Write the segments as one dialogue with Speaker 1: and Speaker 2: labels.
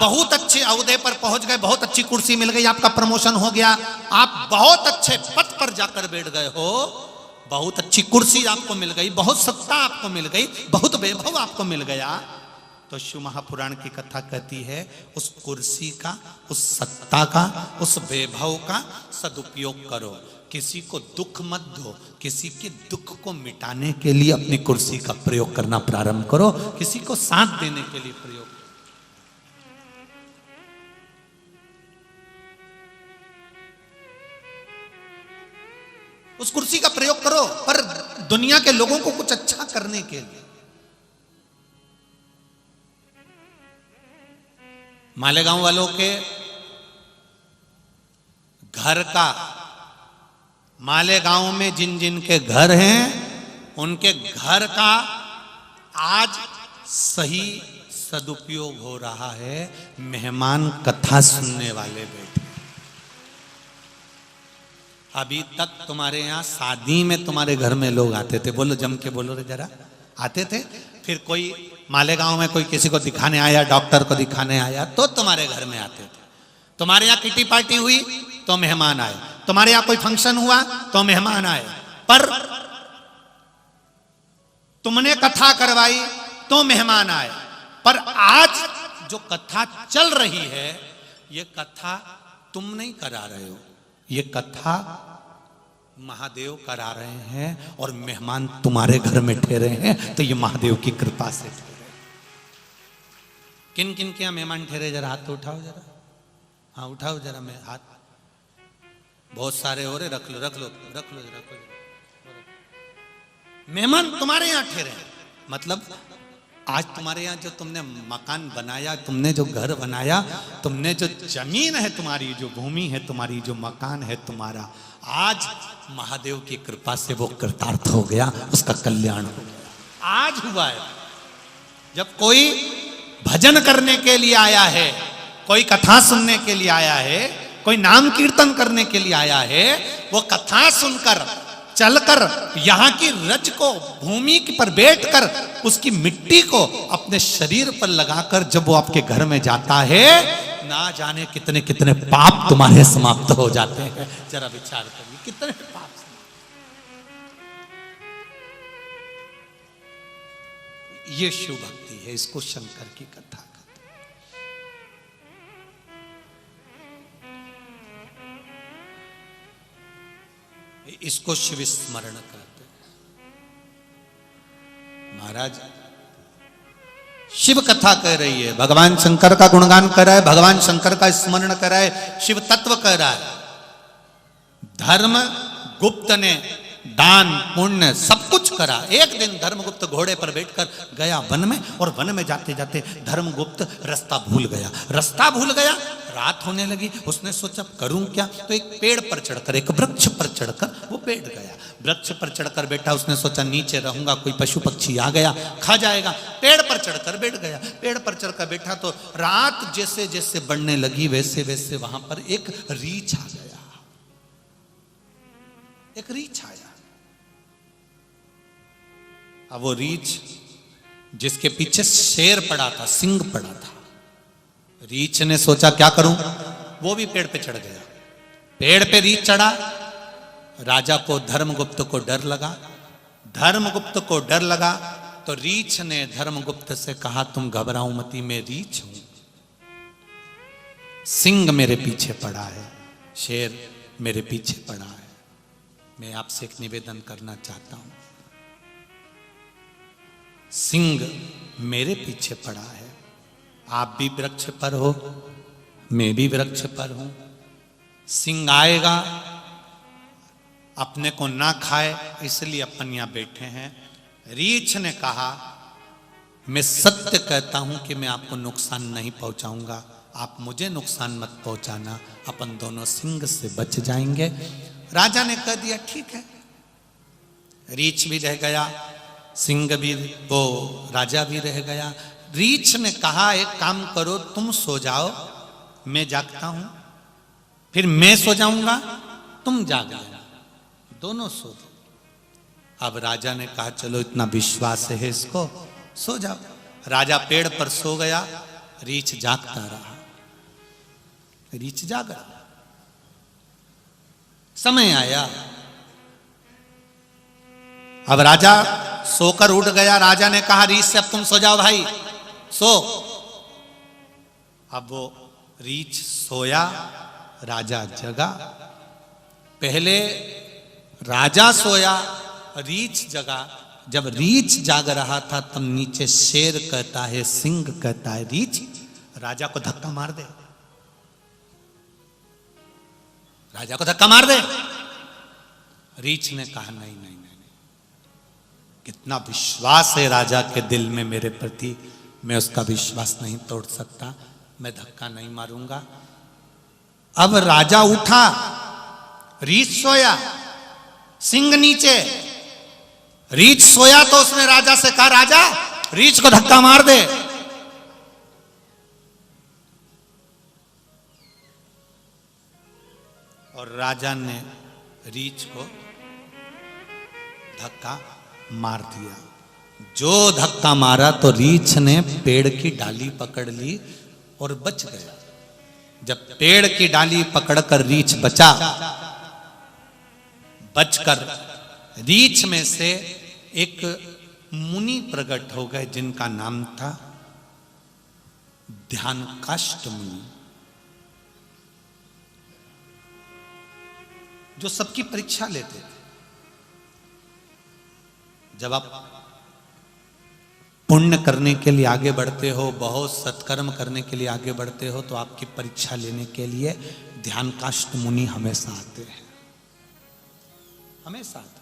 Speaker 1: बहुत अच्छे अहदे पर पहुंच गए, बहुत अच्छी कुर्सी मिल गई, आपका प्रमोशन हो गया, आप बहुत अच्छे पद पर जाकर बैठ गए हो, बहुत अच्छी कुर्सी आपको मिल गई, बहुत सत्ता आपको मिल गई, बहुत वैभव आपको मिल गया, तो शिव महापुराण की कथा कहती है उस कुर्सी का, उस सत्ता का, उस वैभव का सदुपयोग करो। किसी को दुख मत दो, किसी के दुख को मिटाने के लिए अपनी कुर्सी का प्रयोग करना प्रारंभ करो, किसी को साथ देने के लिए प्रयोग। उस कुर्सी का प्रयोग करो, पर दुनिया के लोगों को कुछ अच्छा करने के लिए। मालेगांव वालों के घर का, मालेगांव में जिन जिन के घर हैं उनके घर का आज सही सदुपयोग हो रहा है। मेहमान कथा सुनने वाले बैठे। अभी तक तुम्हारे यहाँ शादी में तुम्हारे घर में लोग आते थे, बोलो जम के बोलो रे जरा, आते थे। फिर कोई मालेगांव में कोई किसी को दिखाने आया, डॉक्टर को दिखाने आया, तो तुम्हारे घर में आते थे। तुम्हारे यहाँ किटी पार्टी हुई तो मेहमान आए, तुम्हारे यहाँ कोई फंक्शन हुआ तो मेहमान आए, पर तुमने कथा करवाई तो मेहमान आए। पर आज जो कथा चल रही है, ये कथा तुम नहीं करा रहे हो, ये कथा महादेव करा रहे हैं और मेहमान तुम्हारे घर में ठहरे हैं, तो ये महादेव की कृपा से ठहरे। किन किन के यहाँ मेहमान ठहरे, जरा हाथ तो उठाओ जरा, हाँ उठाओ जरा, मैं हाथ, बहुत सारे हो रहे, रख लो रख लो रख लो रख लो। मेहमान तुम्हारे यहाँ ठहरे हैं, मतलब आज तुम्हारे यहाँ जो तुमने मकान बनाया, तुमने जो घर बनाया, तुमने जो जमीन है तुम्हारी, जो भूमि है तुम्हारी, जो मकान है तुम्हारा, आज महादेव की कृपा से वो कृतार्थ हो गया, उसका कल्याण हो गया। आज हुआ है। जब कोई भजन करने के लिए आया है, कोई कथा सुनने के लिए आया है, कोई नाम कीर्तन करने के लिए आया है, वो कथा सुनकर चलकर यहाँ की रज को, भूमि पर बैठकर उसकी मिट्टी को अपने शरीर पर लगाकर जब वो आपके घर में जाता है, ना जाने कितने कितने पाप तुम्हारे समाप्त हो जाते हैं। जरा विचार करिए, कितने पाप। ये शिव भक्ति है, इसको शंकर की कथा कहते हैं। इसको शिव स्मरण कहते हैं। महाराज शिव कथा कह रही है, भगवान शंकर का गुणगान कर रहा है, भगवान शंकर का स्मरण कर रहा है, शिव तत्व कह रहा है। धर्म गुप्त ने दान पुण्य सब कुछ करा। एक दिन धर्मगुप्त घोड़े पर बैठकर गया वन में, और वन में जाते जाते धर्मगुप्त रास्ता भूल गया। रास्ता भूल गया, रात होने लगी, उसने सोचा करूं क्या, तो एक पेड़ पर चढ़कर, एक वृक्ष पर चढ़कर वो बैठ गया। वृक्ष पर चढ़कर बैठा, उसने सोचा नीचे रहूंगा, कोई पशु पक्षी आ गया खा जाएगा। पेड़ पर चढ़कर बैठ गया। पेड़ पर चढ़कर बैठा तो रात जैसे जैसे बढ़ने लगी, वैसे वैसे वहां पर एक रीछ आ गया। एक रीछ आया। अब वो रीछ जिसके पीछे शेर पड़ा था, सिंह पड़ा था, रीछ ने सोचा क्या करूं, वो भी पेड़ पे चढ़ गया। पेड़ पे रीछ चढ़ा। राजा को, धर्मगुप्त को डर लगा। धर्मगुप्त को डर लगा तो रीछ ने धर्मगुप्त से कहा, तुम घबराओ मती, मैं रीछ हूं, सिंह मेरे पीछे पड़ा है, शेर मेरे पीछे पड़ा है। मैं आपसे एक निवेदन करना चाहता हूं, सिंह मेरे पीछे पड़ा है, आप भी वृक्ष पर हो, मैं भी वृक्ष पर हूं। सिंह आएगा, अपने को ना खाए, इसलिए अपन यहां बैठे हैं। रीछ ने कहा, मैं सत्य कहता हूं कि मैं आपको नुकसान नहीं पहुंचाऊंगा, आप मुझे नुकसान मत पहुंचाना, अपन दोनों सिंह से बच जाएंगे। राजा ने कह दिया ठीक है। रीछ भी रह गया, सिंह भी, वो राजा भी रह गया। रीछ ने कहा, एक काम करो, तुम सो जाओ, मैं जागता हूं, फिर मैं सो जाऊंगा, तुम जाग लेना, दोनों सो जाओ। अब राजा ने कहा, चलो इतना विश्वास है इसको, सो जाओ। राजा पेड़ पर सो गया। रीछ जागता रहा, रीछ जागा। समय आया, अब राजा सोकर उठ गया। राजा ने कहा रीछ से अब तुम सो जाओ भाई, सो। अब वो रीछ सोया, राजा जगा। पहले राजा सोया, रीछ जगा। जब रीछ जाग रहा था तब नीचे शेर कहता है, सिंह कहता है, रीछ राजा को धक्का मार दे, राजा को धक्का मार दे। रीछ ने कहा नहीं नहीं नहीं, कितना विश्वास है राजा के दिल में मेरे प्रति, मैं उसका विश्वास नहीं तोड़ सकता, मैं धक्का नहीं मारूंगा। अब राजा उठा, रीछ सोया, सिंह नीचे। रीछ सोया तो उसने राजा से कहा राजा रीछ को धक्का मार दे। और राजा ने रीछ को धक्का मार दिया। जो धक्का मारा तो रीछ ने पेड़ की डाली पकड़ ली और बच गया। जब पेड़ की डाली पकड़कर रीछ बचा, बचकर रीछ में से एक मुनि प्रकट हो गए जिनका नाम था ध्यानकाष्ठ मुनि, जो सबकी परीक्षा लेते थे। जब आप पुण्य करने के लिए आगे बढ़ते हो, बहुत सत्कर्म करने के लिए आगे बढ़ते हो, तो आपकी परीक्षा लेने के लिए ध्यानकाष्ठ मुनि हमेशा आते हैं, हमेशा आते।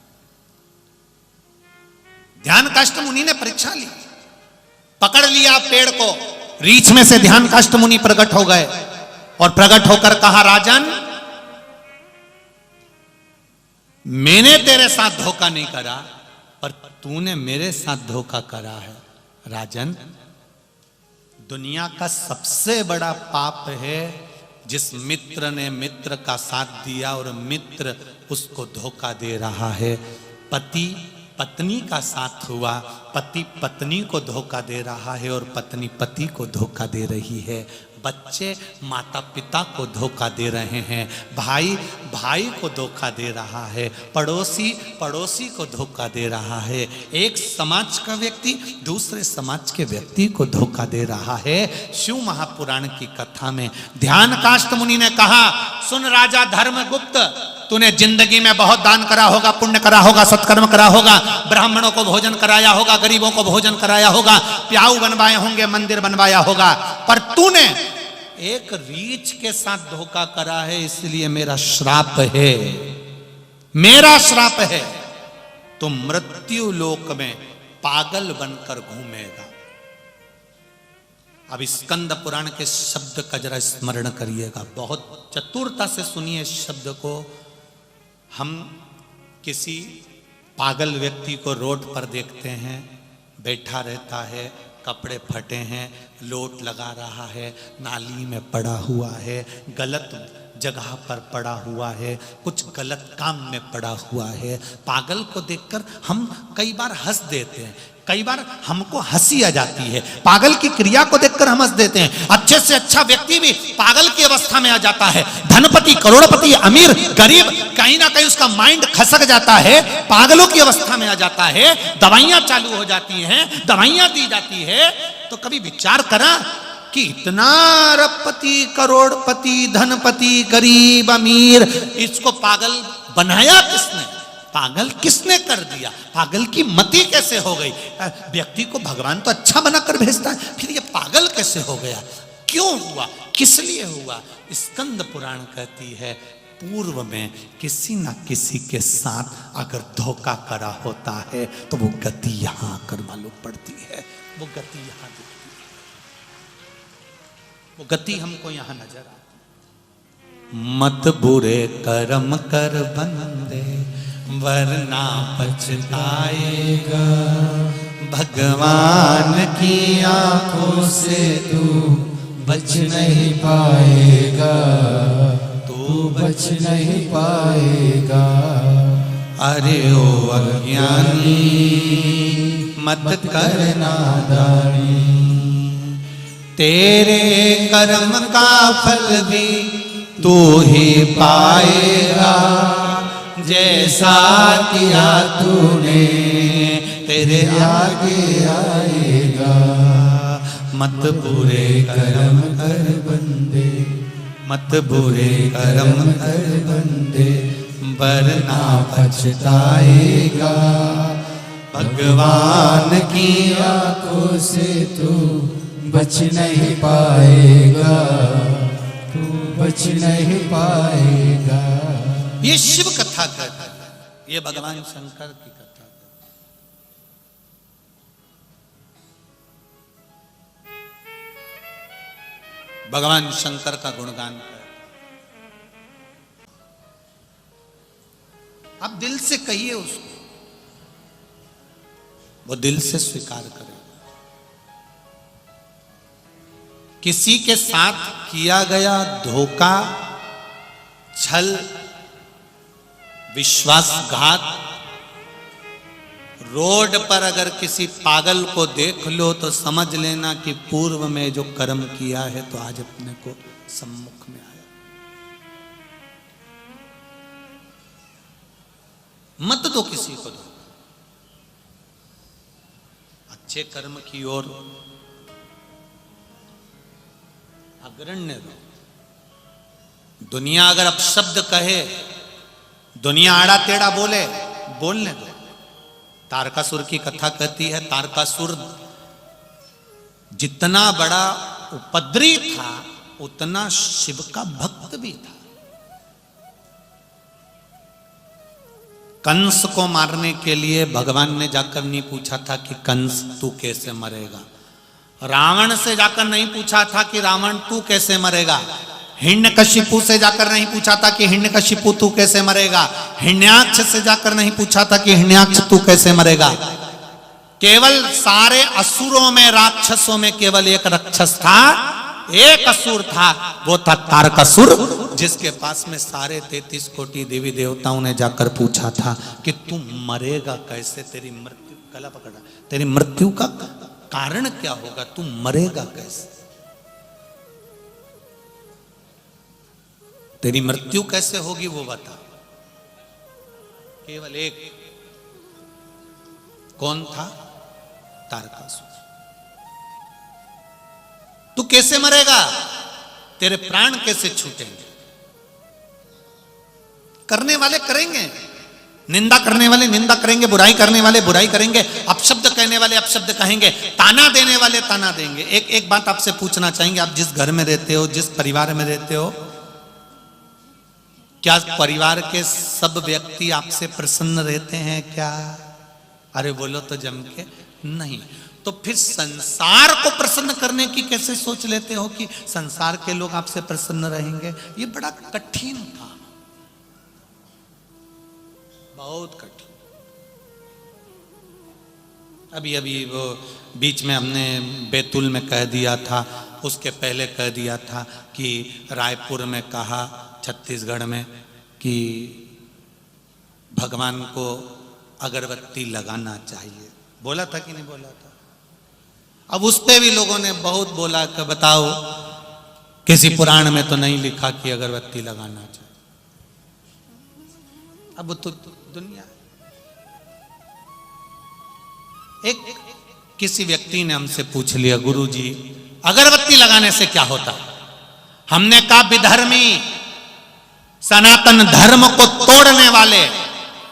Speaker 1: ध्यानकाष्ठ मुनि ने परीक्षा ली, पकड़ लिया पेड़ को। रीछ में से ध्यानकाष्ठ मुनि प्रकट हो गए और प्रकट होकर कहा राजन, मैंने तेरे साथ धोखा नहीं करा, पर तूने मेरे साथ धोखा करा है। राजन, दुनिया का सबसे बड़ा पाप है जिस मित्र ने मित्र का साथ दिया और मित्र उसको धोखा दे रहा है। पति पत्नी का साथ हुआ, पति पत्नी को धोखा दे रहा है और पत्नी पति को धोखा दे रही है। बच्चे माता पिता को धोखा दे रहे हैं, भाई भाई को धोखा दे रहा है, पड़ोसी पड़ोसी को धोखा दे रहा है, एक समाज का व्यक्ति दूसरे समाज के व्यक्ति को धोखा दे रहा है। शिव महापुराण की कथा में ध्यानकाष्ठ मुनि ने कहा, सुन राजा धर्मगुप्त, तूने जिंदगी में बहुत दान करा होगा, पुण्य करा होगा, सत्कर्म करा होगा, ब्राह्मणों को भोजन कराया होगा, गरीबों को भोजन कराया होगा, प्याऊ बनवाए होंगे, मंदिर बनवाया होगा, पर तूने एक रीछ के साथ धोखा करा है, इसलिए मेरा श्राप है, मेरा श्राप है, तो मृत्यु लोक में पागल बनकर घूमेगा। अब स्कंद पुराण के शब्द का जरा स्मरण करिएगा, बहुत चतुरता से सुनिए इस शब्द को। हम किसी पागल व्यक्ति को रोड पर देखते हैं, बैठा रहता है, कपड़े फटे हैं, लोट लगा रहा है, नाली में पड़ा हुआ है, गलत जगह पर पड़ा हुआ है, कुछ गलत काम में पड़ा हुआ है। पागल को देखकर हम कई बार हंस देते हैं, कई बार हमको हंसी आ जाती है, पागल की क्रिया को देखकर हम हंस देते हैं। अच्छे से अच्छा व्यक्ति भी पागल की अवस्था में आ जाता है, धनपति करोड़पति अमीर गरीब कहीं ना कहीं उसका माइंड खसक जाता है, पागलों की अवस्था में आ जाता है, दवाइयां चालू हो जाती हैं, दवाइयां दी जाती है। तो कभी विचार करा कि इतना अरबपति करोड़पति धनपति गरीब अमीर, इसको पागल बनाया किसने? पागल किसने कर दिया? पागल की मति कैसे हो गई? व्यक्ति को भगवान तो अच्छा बनाकर भेजता है, फिर ये पागल कैसे हो गया? क्यों हुआ? किस लिए हुआ? स्कंद पुराण कहती है, पूर्व में किसी ना किसी के साथ अगर धोखा करा होता है तो वो गति यहां आकर मालूम पड़ती है, वो गति यहां दिखती है, वो गति हमको यहां नजर आती। मत बुरे कर्म कर बंदे वरना पछताएगा, भगवान की आंखों से तू बच नहीं पाएगा, तू बच नहीं पाएगा। अरे ओ अज्ञानी मत कर नादानी, तेरे कर्म का फल भी तू ही पाएगा, जैसा किया तूने तेरे आगे आएगा। मत बुरे कर्म कर बंदे, मत बुरे कर्म कर बंदे, वरना पछताएगा। भगवान की आंखों से तू बच नहीं पाएगा, तू बच नहीं पाएगा। ये शिव कथा कहता है, ये भगवान शंकर की कथा है। भगवान शंकर का गुणगान करता। आप दिल से कहिए उसको, वो दिल से स्वीकार करे। किसी के साथ किया गया धोखा, छल, विश्वासघात, रोड पर अगर किसी पागल को देख लो तो समझ लेना कि पूर्व में जो कर्म किया है तो आज अपने को सम्मुख में आया। मत दो किसी को, दो अच्छे कर्म की ओर अग्रण्य दो। दुनिया अगर अपशब्द कहे, दुनिया आड़ा टेढ़ा बोले, बोलने दो। तारकासुर की कथा कहती है, तारकासुर जितना बड़ा उपद्रवी था उतना शिव का भक्त भी था। कंस को मारने के लिए भगवान ने जाकर नहीं पूछा था कि कंस तू कैसे मरेगा। रावण से जाकर नहीं पूछा था कि रावण तू कैसे मरेगा। हिरण्यकशिपु से जाकर नहीं पूछा था कि हिरण्यकशिपु तू कैसे मरेगा। हिरण्याक्ष से जाकर नहीं पूछा था कि हिरण्याक्ष तू कैसे मरेगा। केवल सारे असुरों में, राक्षसों में केवल एक राक्षस था, एक असुर था, वो था तारकासुर, जिसके पास में सारे 33 कोटि देवी देवताओं ने जाकर पूछा था कि तू मरेगा कैसे, तेरी मृत्यु, गला पकड़ा, तेरी मृत्यु का कारण क्या होगा, तू मरेगा कैसे, तेरी मृत्यु कैसे होगी वो बता। केवल एक, कौन था? तारकासुर। तू कैसे मरेगा, तेरे प्राण कैसे छूटेंगे। करने वाले करेंगे, निंदा करने वाले निंदा करेंगे, बुराई करने वाले बुराई करेंगे, अपशब्द कहने वाले अपशब्द कहेंगे, ताना देने वाले ताना देंगे। एक बात आपसे पूछना चाहेंगे, आप जिस घर में रहते हो, जिस परिवार में रहते हो, क्या परिवार के सब व्यक्ति आपसे प्रसन्न रहते हैं क्या? अरे बोलो तो जम के नहीं। तो फिर संसार को प्रसन्न करने की कैसे सोच लेते हो कि संसार के लोग आपसे प्रसन्न रहेंगे? ये बड़ा कठिन था, बहुत कठिन। अभी अभी वो बीच में हमने बैतूल में कह दिया था, उसके पहले कह दिया था कि रायपुर में कहा, छत्तीसगढ़ में, कि भगवान को अगरबत्ती लगाना चाहिए। बोला था कि नहीं बोला था? अब उस पे भी लोगों ने बहुत बोला कि बताओ, किसी पुराण में तो नहीं लिखा कि अगरबत्ती लगाना चाहिए। अब तो दुनिया, एक किसी व्यक्ति ने हमसे पूछ लिया, गुरुजी अगरबत्ती लगाने से क्या होता? हमने कहा विधर्मी, सनातन धर्म को तोड़ने वाले,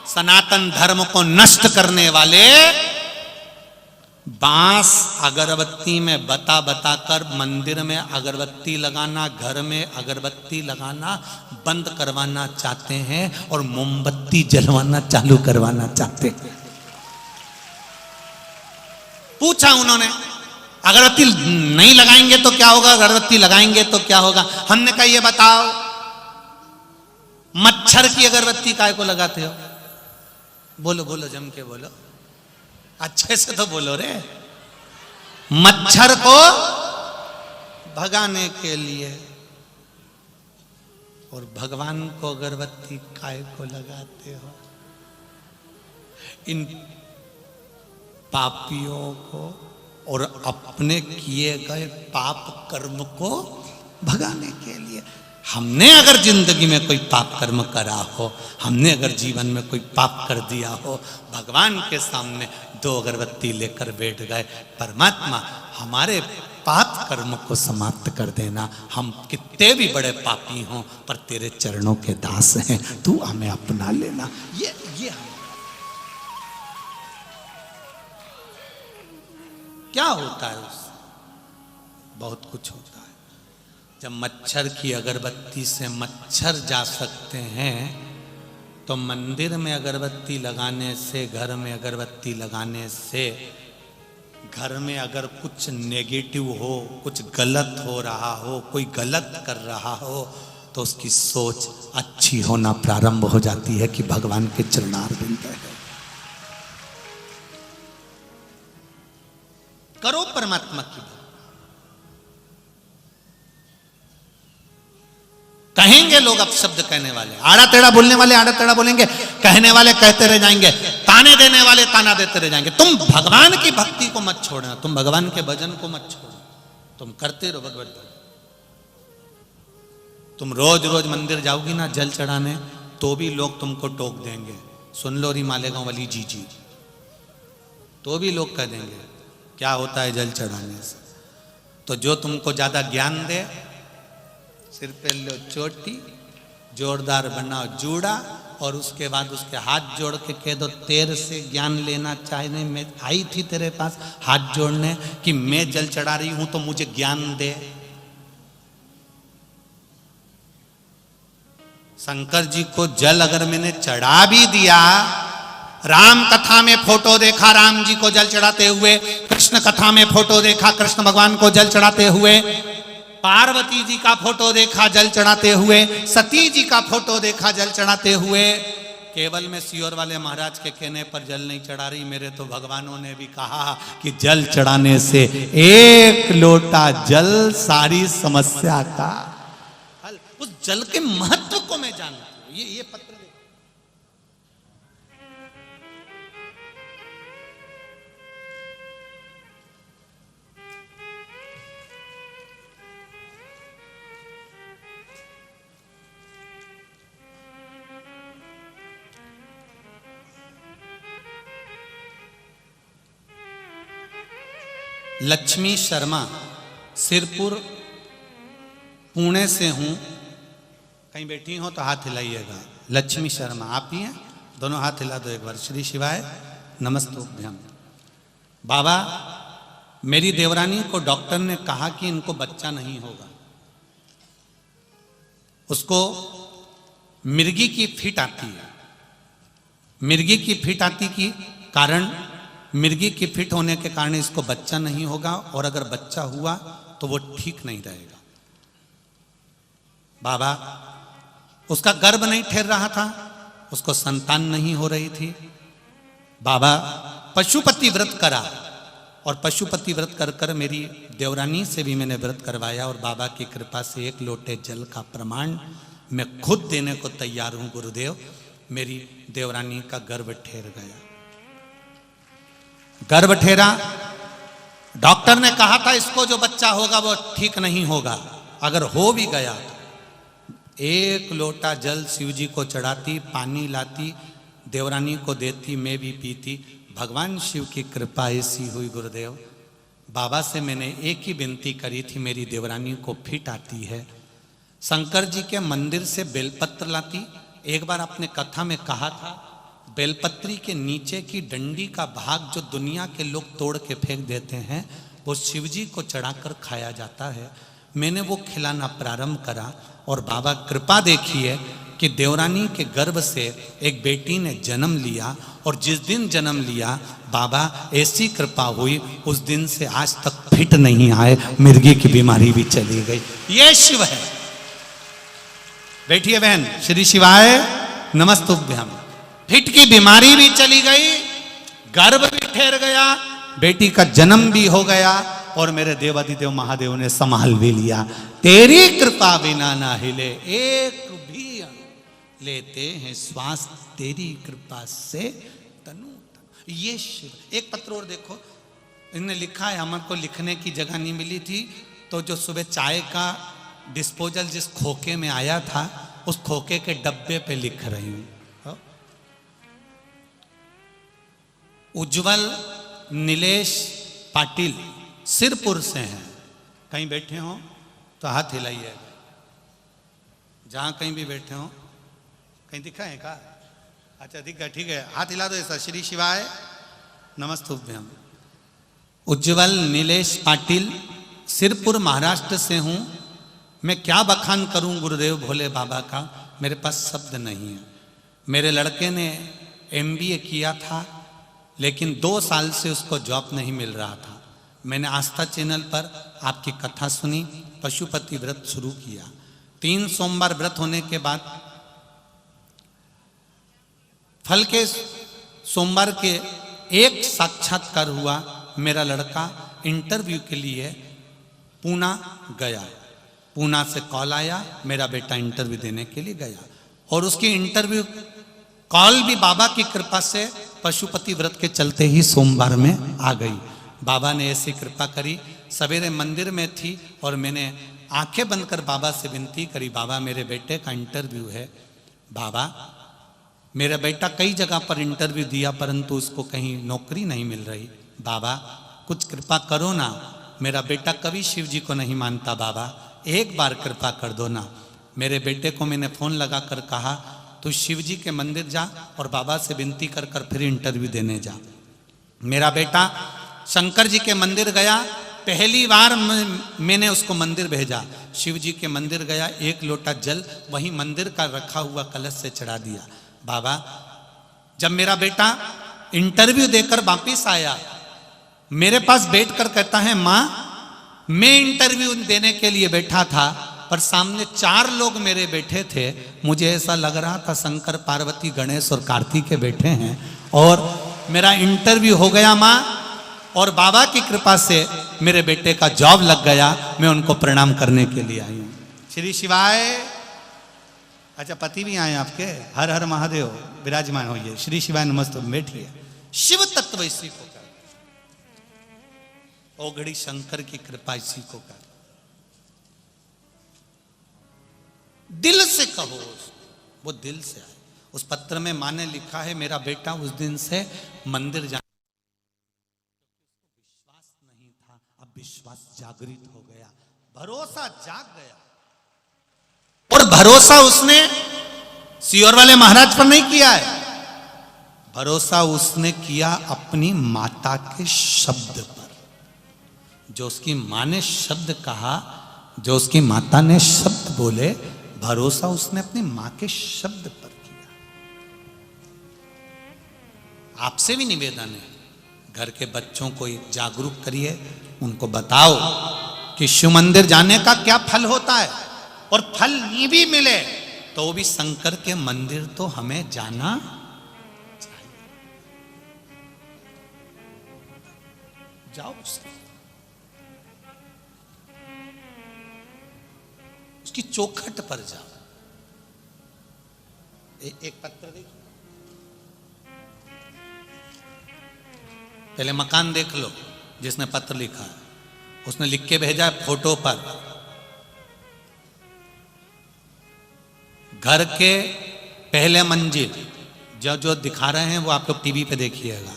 Speaker 1: सनातन धर्म को नष्ट करने वाले बांस अगरबत्ती में बता बता कर मंदिर में अगरबत्ती लगाना, घर में अगरबत्ती लगाना बंद करवाना चाहते हैं और मोमबत्ती जलवाना चालू करवाना चाहते हैं। पूछा उन्होंने, अगरबत्ती नहीं लगाएंगे तो क्या होगा, अगरबत्ती लगाएंगे तो क्या होगा? हमने कहा ये बताओ, मच्छर की अगरबत्ती काय को लगाते हो? बोलो बोलो, जम के बोलो, अच्छे से तो बोलो रे। मच्छर को भगाने के लिए। और भगवान को अगरबत्ती काय को लगाते हो? इन पापियों को और अपने किए गए पाप कर्म को भगाने के लिए। हमने अगर जिंदगी में कोई पाप कर्म करा हो, हमने अगर जीवन में कोई पाप कर दिया हो, भगवान के सामने 2 अगरबत्ती लेकर बैठ गए, परमात्मा हमारे पाप कर्म को समाप्त कर देना। हम कितने भी बड़े पापी हों पर तेरे चरणों के दास हैं, तू हमें अपना लेना। ये क्या होता है उससे? बहुत कुछ होता है। जब मच्छर की अगरबत्ती से मच्छर जा सकते हैं, तो मंदिर में अगरबत्ती लगाने से, घर में अगरबत्ती लगाने से, घर में अगर कुछ नेगेटिव हो, कुछ गलत हो रहा हो, कोई गलत कर रहा हो, तो उसकी सोच अच्छी होना प्रारंभ हो जाती है कि भगवान के चरणारविंद है। करो परमात्मा की बात। कहेंगे लोग अपशब्द कहने वाले, आड़ा टेढ़ा बोलने वाले आड़ा टेढ़ा बोलेंगे, कहने वाले कहते रह जाएंगे, ताने देने वाले ताना देते रह जाएंगे। तुम भगवान की भक्ति को मत छोड़ना, तुम भगवान के भजन को मत छोड़ना, तुम करते रहो भगवत भजन। तुम रोज रोज मंदिर जाओगी ना जल चढ़ाने, तो भी लोग तुमको टोक देंगे, सुन लो री मालेगांव वाली जी, तो भी लोग कह देंगे क्या होता है जल चढ़ाने से। तो जो तुमको ज्यादा ज्ञान दे, सिर पे लो चोटी, जोरदार बनाओ जूड़ा, और उसके बाद उसके हाथ जोड़ के कह दो तेरे से ज्ञान लेना चाहिए। मैं आई थी तेरे पास हाथ जोड़ने कि मैं जल चढ़ा रही हूं तो मुझे ज्ञान दे। शंकर जी को जल अगर मैंने चढ़ा भी दिया, राम कथा में फोटो देखा राम जी को जल चढ़ाते हुए, कृष्ण कथा में फोटो देखा कृष्ण भगवान को जल चढ़ाते हुए, पार्वती जी का फोटो देखा जल चढ़ाते हुए, सती जी का फोटो देखा जल चढ़ाते हुए, केवल में सियोर वाले महाराज के कहने पर जल नहीं चढ़ा रही। मेरे तो भगवानों ने भी कहा कि जल चढ़ाने से 1 लोटा जल सारी समस्या का हल। उस जल के महत्व को मैं जानता हूं। ये पत्र लक्ष्मी शर्मा, सिरपुर, पुणे से हूं। कहीं बैठी हो तो हाथ हिलाइएगा। लक्ष्मी शर्मा आप ही हैं? दोनों हाथ हिला दो एक बार। श्री शिवाय नमस्तुभ्यम। बाबा, मेरी देवरानी को डॉक्टर ने कहा कि इनको बच्चा नहीं होगा। उसको मिर्गी की फिट आती है। मिर्गी की फिट आती के कारण, मिर्गी की फिट होने के कारण इसको बच्चा नहीं होगा, और अगर बच्चा हुआ तो वो ठीक नहीं रहेगा। बाबा, उसका गर्भ नहीं ठहर रहा था, उसको संतान नहीं हो रही थी। बाबा, पशुपति व्रत करा, और पशुपति व्रत कर कर मेरी देवरानी से भी मैंने व्रत करवाया, और बाबा की कृपा से 1 लोटे जल का प्रमाण मैं खुद देने को तैयार हूं गुरुदेव। मेरी देवरानी का गर्भ ठहर गया। गर्भ ठहरा, डॉक्टर ने कहा था इसको जो बच्चा होगा वो ठीक नहीं होगा। अगर हो भी गया, 1 लोटा जल शिव जी को चढ़ाती, पानी लाती, देवरानी को देती, मैं भी पीती। भगवान शिव की कृपा ऐसी हुई गुरुदेव। बाबा से मैंने एक ही विनती करी थी, मेरी देवरानी को फिट आती है। शंकर जी के मंदिर से बेलपत्र लाती। एक बार आपने कथा में कहा था, बेलपत्री के नीचे की डंडी का भाग जो दुनिया के लोग तोड़ के फेंक देते हैं, वो शिवजी को चढ़ाकर खाया जाता है। मैंने वो खिलाना प्रारंभ करा, और बाबा कृपा देखिए कि देवरानी के गर्भ से एक बेटी ने जन्म लिया, और जिस दिन जन्म लिया बाबा ऐसी कृपा हुई, उस दिन से आज तक फिट नहीं आए, मिर्गी की बीमारी भी चली गई। ये शिव है। बैठिए बहन। श्री शिवाय नमस्तुभ्यम। फिट की बीमारी भी चली गई, गर्भ भी ठहर गया, बेटी का जन्म भी हो गया, और मेरे देवाधिदेव महादेव ने संभाल भी लिया। तेरी कृपा बिना ना हिले एक भी लेते हैं श्वास, तेरी कृपा से तनु। ये शिव। एक पत्र और देखो, इन्होंने लिखा है, हमारे को लिखने की जगह नहीं मिली थी, तो जो सुबह चाय का डिस्पोजल जिस खोखे में आया था उस खोखे के डब्बे पे लिख रही हूं। उज्जवल नीलेश पाटिल सिरपुर से हैं। कहीं बैठे हो तो हाथ हिलाइए, जहां कहीं भी बैठे हो। कहीं दिखा है का? अच्छा दिख गया, ठीक है, हाथ हिला दो ऐसा। श्री शिवाय नमस्तुभ्यम। उज्जवल नीलेश पाटिल सिरपुर महाराष्ट्र से हूं। मैं क्या बखान करूं गुरुदेव भोले बाबा का, मेरे पास शब्द नहीं है। मेरे लड़के ने MBA किया था, लेकिन 2 साल से उसको जॉब नहीं मिल रहा था। मैंने आस्था चैनल पर आपकी कथा सुनी, पशुपति व्रत शुरू किया। 3 सोमवार व्रत होने के बाद फल के सोमवार के एक साक्षात्कार हुआ। मेरा लड़का इंटरव्यू के लिए पूना गया। पूना से कॉल आया, मेरा बेटा इंटरव्यू देने के लिए गया, और उसकी इंटरव्यू कॉल भी बाबा की कृपा से पशुपति व्रत के चलते ही सोमवार में आ गई। बाबा ने ऐसी कृपा करी। सवेरे मंदिर में थी और मैंने आंखें बंद कर बाबा से विनती करी, बाबा मेरे बेटे का इंटरव्यू है। बाबा मेरा बेटा कई जगह पर इंटरव्यू दिया परंतु उसको कहीं नौकरी नहीं मिल रही। बाबा कुछ कृपा करो ना, मेरा बेटा कभी शिव जी को नहीं मानता, बाबा एक बार कृपा कर दो ना। मेरे बेटे को मैंने फोन लगा कर कहा, तू शिव जी के मंदिर जा और बाबा से विनती कर कर फिर इंटरव्यू देने जा। मेरा बेटा शंकर जी के मंदिर गया। पहली बार मैंने उसको मंदिर भेजा। शिव जी के मंदिर गया, 1 लोटा जल वहीं मंदिर का रखा हुआ कलश से चढ़ा दिया। बाबा जब मेरा बेटा इंटरव्यू देकर वापिस आया, मेरे पास बैठकर कहता है, मां मैं इंटरव्यू देने के लिए बैठा था पर सामने 4 लोग मेरे बैठे थे। मुझे ऐसा लग रहा था शंकर पार्वती गणेश और कार्तिक बैठे हैं, और मेरा इंटरव्यू हो गया मां, और बाबा की कृपा से मेरे बेटे का जॉब लग गया। मैं उनको प्रणाम करने के लिए आई हूं। श्री शिवाय। अच्छा पति भी आए आपके? हर हर महादेव, विराजमान होइए। श्री शिवाय नमस्ते, बैठिए। शिव तत्व इसी को कर, ओघड़ी शंकर की कृपा इसी को कर। दिल से कहो, वो दिल से आए। उस पत्र में मां ने लिखा है, मेरा बेटा उस दिन से मंदिर जाने विश्वास नहीं था, अब विश्वास जागृत हो गया, भरोसा जाग गया। और भरोसा उसने सियोर वाले महाराज पर नहीं किया है, भरोसा उसने किया अपनी माता के शब्द पर। जो उसकी मां ने शब्द कहा, जो उसकी माता ने शब्द बोले, भरोसा उसने अपनी मां के शब्द पर किया। आपसे भी निवेदन है, घर के बच्चों को जागरूक करिए, उनको बताओ कि शिव मंदिर जाने का क्या फल होता है, और फल नहीं भी मिले तो वो भी शंकर के मंदिर तो हमें जाना चाहिए। जाओ उसकी चौखट पर जाओ। एक पत्र देखो, पहले मकान देख लो जिसने पत्र लिखा है, उसने लिख के भेजा है फोटो पर। घर के पहले मंजिल जो जो दिखा रहे हैं वो आप लोग टीवी पे देखिएगा।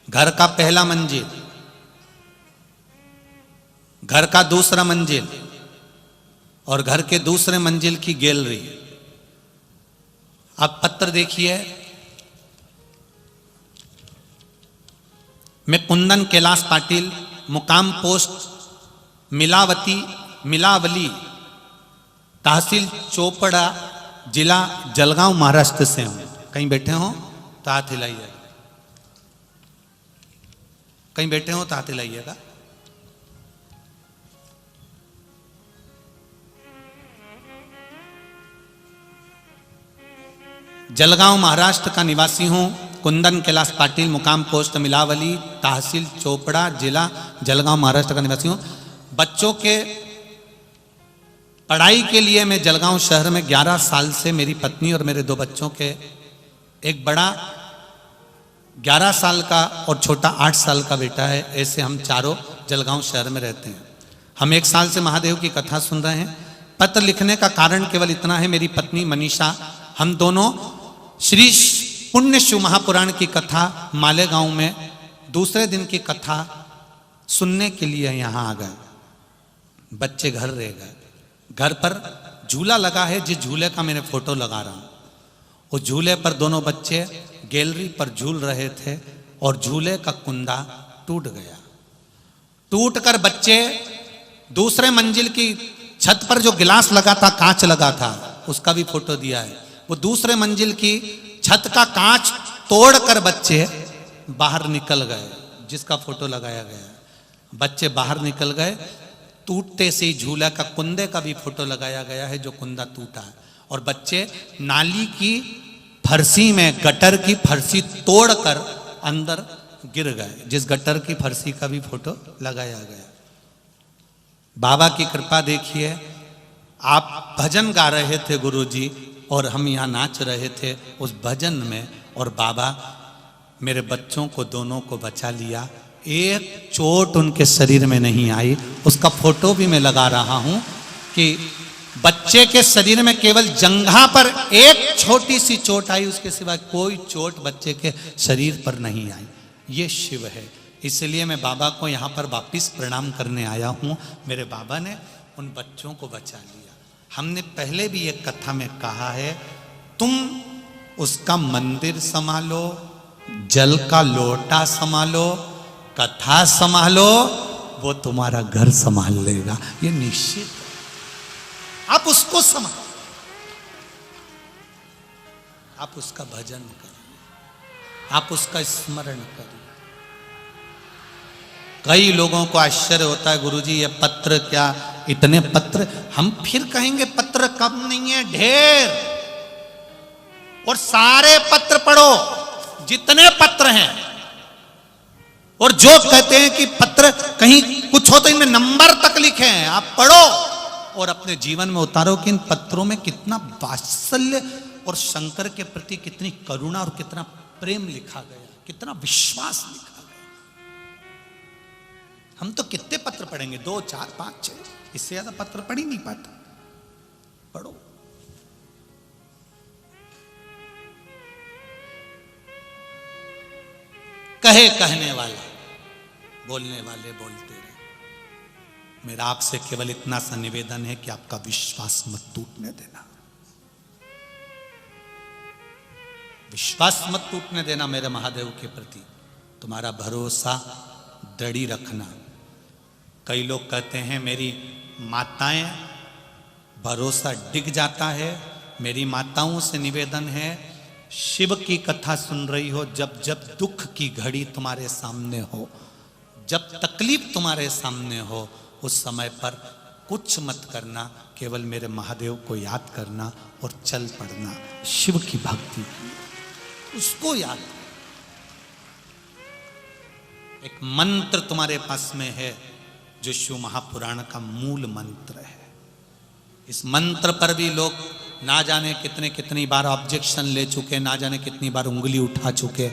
Speaker 1: घर का पहला मंजिल, घर का दूसरा मंजिल, और घर के दूसरे मंजिल की गैलरी। अब पत्र देखिए। मैं कुंदन कैलाश पाटिल, मुकाम पोस्ट मिलावली, तहसील चोपड़ा, जिला जलगांव, महाराष्ट्र से हूं। कहीं बैठे हो तो हाथ हिलाइएगा, कहीं बैठे हो तो हाथ हिलाइएगा। जलगांव महाराष्ट्र का निवासी हूं। कुंदन कैलाश पाटिल, मुकाम पोस्ट मिलावली, तहसील चोपड़ा, जिला जलगांव, महाराष्ट्र का निवासी हूं। बच्चों के पढ़ाई के लिए मैं जलगांव शहर में 11 साल से, मेरी पत्नी और मेरे 2 बच्चों के एक बड़ा 11 साल का और छोटा 8 साल का बेटा है। ऐसे हम चारों जलगांव शहर में रहते हैं। हम 1 साल से महादेव की कथा सुन रहे हैं। पत्र लिखने का कारण केवल इतना है, मेरी पत्नी मनीषा, हम दोनों श्री पुण्य शिव महापुराण की कथा मालेगांव में दूसरे दिन की कथा सुनने के लिए यहाँ आ गए। बच्चे घर रह गए। घर पर झूला लगा है, जिस झूले का मैंने फोटो लगा रहा हूं, उस झूले पर दोनों बच्चे गैलरी पर झूल रहे थे और झूले का कुंदा टूट गया। टूटकर बच्चे दूसरे मंजिल की छत पर जो गिलास लगा था, कांच लगा था, उसका भी फोटो दिया है। वो दूसरे मंजिल की छत का कांच तोड़कर बच्चे बाहर निकल गए, जिसका फोटो लगाया गया है। बच्चे बाहर निकल गए। टूटते से ही झूला का कुंदे का भी फोटो लगाया गया है, जो कुंदा टूटा है। और बच्चे नाली की फरसी में गटर की फरसी तोड़कर अंदर गिर गए, जिस गटर की फरसी का भी फोटो लगाया गया। बाबा की कृपा देखिए, आप भजन गा रहे थे गुरुजी और हम यहाँ नाच रहे थे उस भजन में, और बाबा मेरे बच्चों को दोनों को बचा लिया। एक चोट उनके शरीर में नहीं आई। उसका फोटो भी मैं लगा रहा हूं कि बच्चे के शरीर में केवल जंघा पर एक छोटी सी चोट आई, उसके सिवा कोई चोट बच्चे के शरीर पर नहीं आई। ये शिव है। इसलिए मैं बाबा को यहाँ पर वापिस प्रणाम करने आया हूँ। मेरे बाबा ने उन बच्चों को बचा लिया। हमने पहले भी एक कथा में कहा है, तुम उसका मंदिर संभालो, जल का लोटा संभालो, कथा संभालो, वो तुम्हारा घर संभाल लेगा। ये निश्चित है। आप उसको संभालो, आप उसका भजन करिए, आप उसका स्मरण करिए। कई लोगों को आश्चर्य होता है, गुरुजी ये पत्र क्या, इतने पत्र। हम फिर कहेंगे पत्र कम नहीं है, ढेर। और सारे पत्र पढ़ो, जितने पत्र हैं। और जो कहते हैं कि पत्र कहीं कुछ हो तो इनमें नंबर तक लिखे हैं, आप पढ़ो और अपने जीवन में उतारो कि इन पत्रों में कितना वात्सल्य और शंकर के प्रति कितनी करुणा और कितना प्रेम लिखा गया, कितना विश्वास लिखा गया। हम तो कितने पत्र पढ़ेंगे, 2, 4, 5, 6, इससे ज्यादा पत्र पढ़ ही नहीं पाता। पढ़ो। कहे कहने वाला, बोलने वाले बोलते रहे। मेरा आपसे केवल इतना सा निवेदन है कि आपका विश्वास मत टूटने देना, विश्वास मत टूटने देना मेरे महादेव के प्रति। तुम्हारा भरोसा दृढ़ रखना। कई लोग कहते हैं मेरी माताएं, भरोसा डिग जाता है। मेरी माताओं से निवेदन है, शिव की कथा सुन रही हो, जब जब दुख की घड़ी तुम्हारे सामने हो, जब तकलीफ तुम्हारे सामने हो, उस समय पर कुछ मत करना, केवल मेरे महादेव को याद करना और चल पड़ना। शिव की भक्ति की, उसको याद। एक मंत्र तुम्हारे पास में है जो शिव महापुराण का मूल मंत्र है। इस मंत्र पर भी लोग ना जाने कितनी बार ऑब्जेक्शन ले चुके, ना जाने कितनी बार उंगली उठा चुके।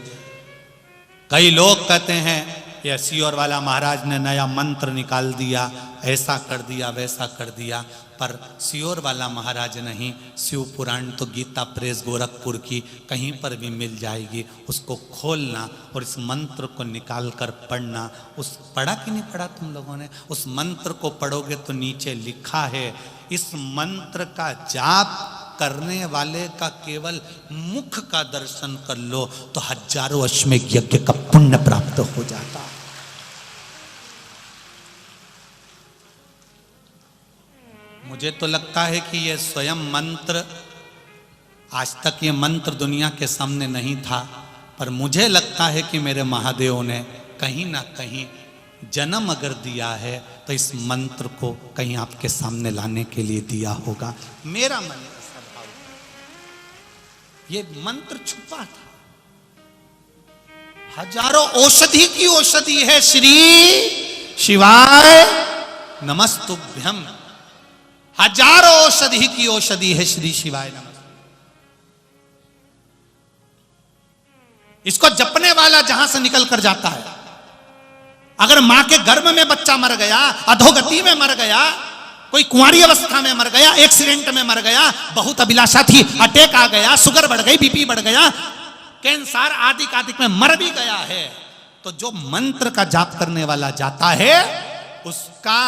Speaker 1: कई लोग कहते हैं ये सियोर वाला महाराज ने नया मंत्र निकाल दिया, ऐसा कर दिया, वैसा कर दिया। पर सियोर वाला महाराज नहीं, शिव पुराण तो गीता प्रेस गोरखपुर की कहीं पर भी मिल जाएगी। उसको खोलना और इस मंत्र को निकाल कर पढ़ना। उस पढ़ा कि नहीं पढ़ा तुम लोगों ने? उस मंत्र को पढ़ोगे तो नीचे लिखा है, इस मंत्र का जाप करने वाले का केवल मुख का दर्शन कर लो तो हजारों अश्वमेध यज्ञ का पुण्य प्राप्त हो जाता। मुझे तो लगता है कि ये स्वयं मंत्र, आज तक ये मंत्र दुनिया के सामने नहीं था, पर मुझे लगता है कि मेरे महादेव ने कहीं ना कहीं जन्म अगर दिया है तो इस मंत्र को कहीं आपके सामने लाने के लिए दिया होगा। मेरा मन ऐसा भाव है। ये मंत्र छुपा था, हजारों औषधि की औषधि है। श्री शिवाय नमस्तुभ्यम, हजारों औषधि की औषधि है श्री शिवाय नमः। इसको जपने वाला जहां से निकल कर जाता है, अगर मां के गर्भ में बच्चा मर गया, अधोगति में मर गया, कोई कुंवारी अवस्था में मर गया, एक्सीडेंट में मर गया, बहुत अभिलाषा थी, अटैक आ गया, शुगर बढ़ गई, बीपी बढ़ गया, कैंसर आदि आदि में मर भी गया है, तो जो मंत्र का जाप करने वाला जाता है उसका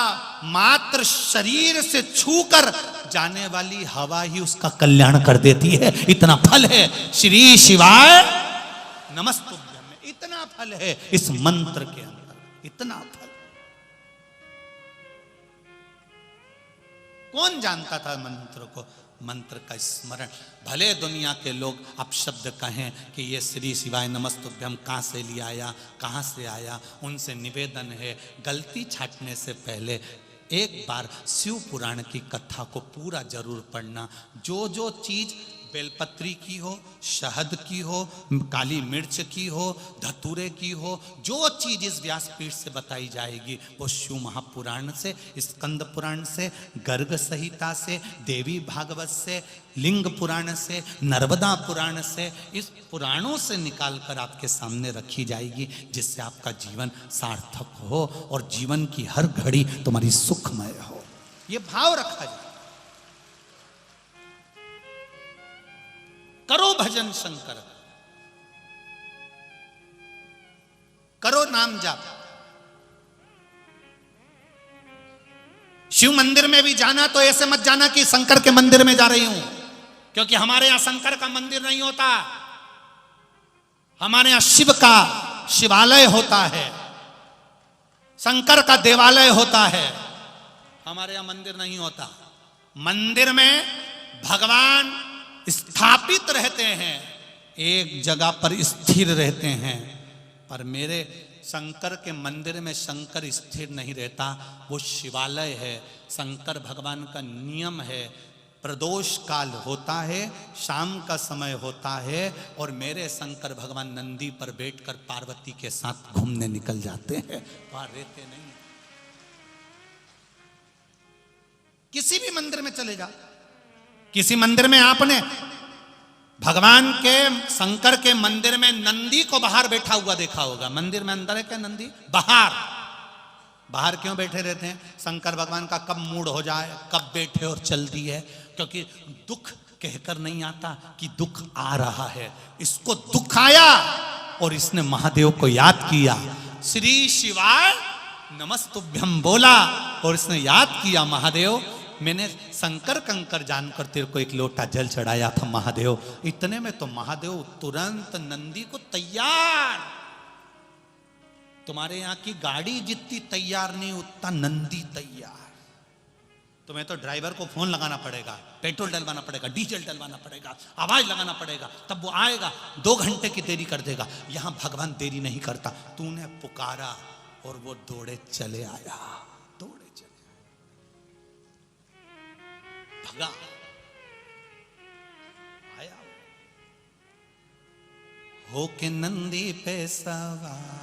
Speaker 1: मात्र शरीर से छूकर जाने वाली हवा ही उसका कल्याण कर देती है। इतना फल है श्री शिवाय नमस्तुभ्यम में, इतना फल है इस मंत्र के अंदर, इतना फल। कौन जानता था मंत्र को? मंत्र का स्मरण। भले दुनिया के लोग अपशब्द कहें कि ये श्री शिवाय नमस्तुभ्यम कहाँ से लिया आया, कहाँ से आया, उनसे निवेदन है गलती छाटने से पहले एक बार शिव पुराण की कथा को पूरा जरूर पढ़ना। जो जो चीज बेलपत्री की हो, शहद की हो, काली मिर्च की हो, धतूरे की हो, जो चीज इस व्यासपीठ से बताई जाएगी वो शिव महापुराण से, स्कंद पुराण से, गर्ग संहिता से, देवी भागवत से, लिंग पुराण से, नर्मदा पुराण से, इस पुराणों से निकाल कर आपके सामने रखी जाएगी, जिससे आपका जीवन सार्थक हो और जीवन की हर घड़ी तुम्हारी सुखमय हो। ये भाव रखा जाए। करो भजन शंकर, करो नाम जाप। शिव मंदिर में भी जाना तो ऐसे मत जाना कि शंकर के मंदिर में जा रही हूं, क्योंकि हमारे यहां शंकर का मंदिर नहीं होता, हमारे यहां शिव का शिवालय होता है, शंकर का देवालय होता है, हमारे यहां मंदिर नहीं होता। मंदिर में भगवान स्थापित रहते हैं, एक जगह पर स्थिर रहते हैं, पर मेरे शंकर के मंदिर में शंकर स्थिर नहीं रहता, वो शिवालय है। शंकर भगवान का नियम है, प्रदोष काल होता है, शाम का समय होता है, और मेरे शंकर भगवान नंदी पर बैठकर पार्वती के साथ घूमने निकल जाते हैं, वहां रहते नहीं। किसी भी मंदिर में चले जाओ, किसी मंदिर में आपने भगवान के शंकर के मंदिर में नंदी को बाहर बैठा हुआ देखा होगा। मंदिर में अंदर है क्या नंदी? बाहर। बाहर क्यों बैठे रहते हैं? शंकर भगवान का कब मूड हो जाए, कब बैठे और चल दी है, क्योंकि दुख कहकर नहीं आता कि दुख आ रहा है, इसको दुख आया और इसने महादेव को याद किया, श्री शिवाय नमस्तुभ्यम बोला और इसने याद किया, महादेव मैंने शंकर कंकर जानकर तेरे को एक लोटा जल चढ़ाया था महादेव। इतने में तो महादेव तुरंत नंदी को तैयार, तुम्हारे यहां की गाड़ी जितनी तैयार नहीं उतना नंदी तैयार। तुम्हें तो ड्राइवर को फोन लगाना पड़ेगा, पेट्रोल डलवाना पड़ेगा, डीजल डलवाना पड़ेगा, आवाज लगाना पड़ेगा, तब वो आएगा, 2 घंटे की देरी कर देगा। यहां भगवान देरी नहीं करता, तूने पुकारा और वो दौड़े चले आया, दौड़े चले भगा आया, हो के नंदी पे सवार।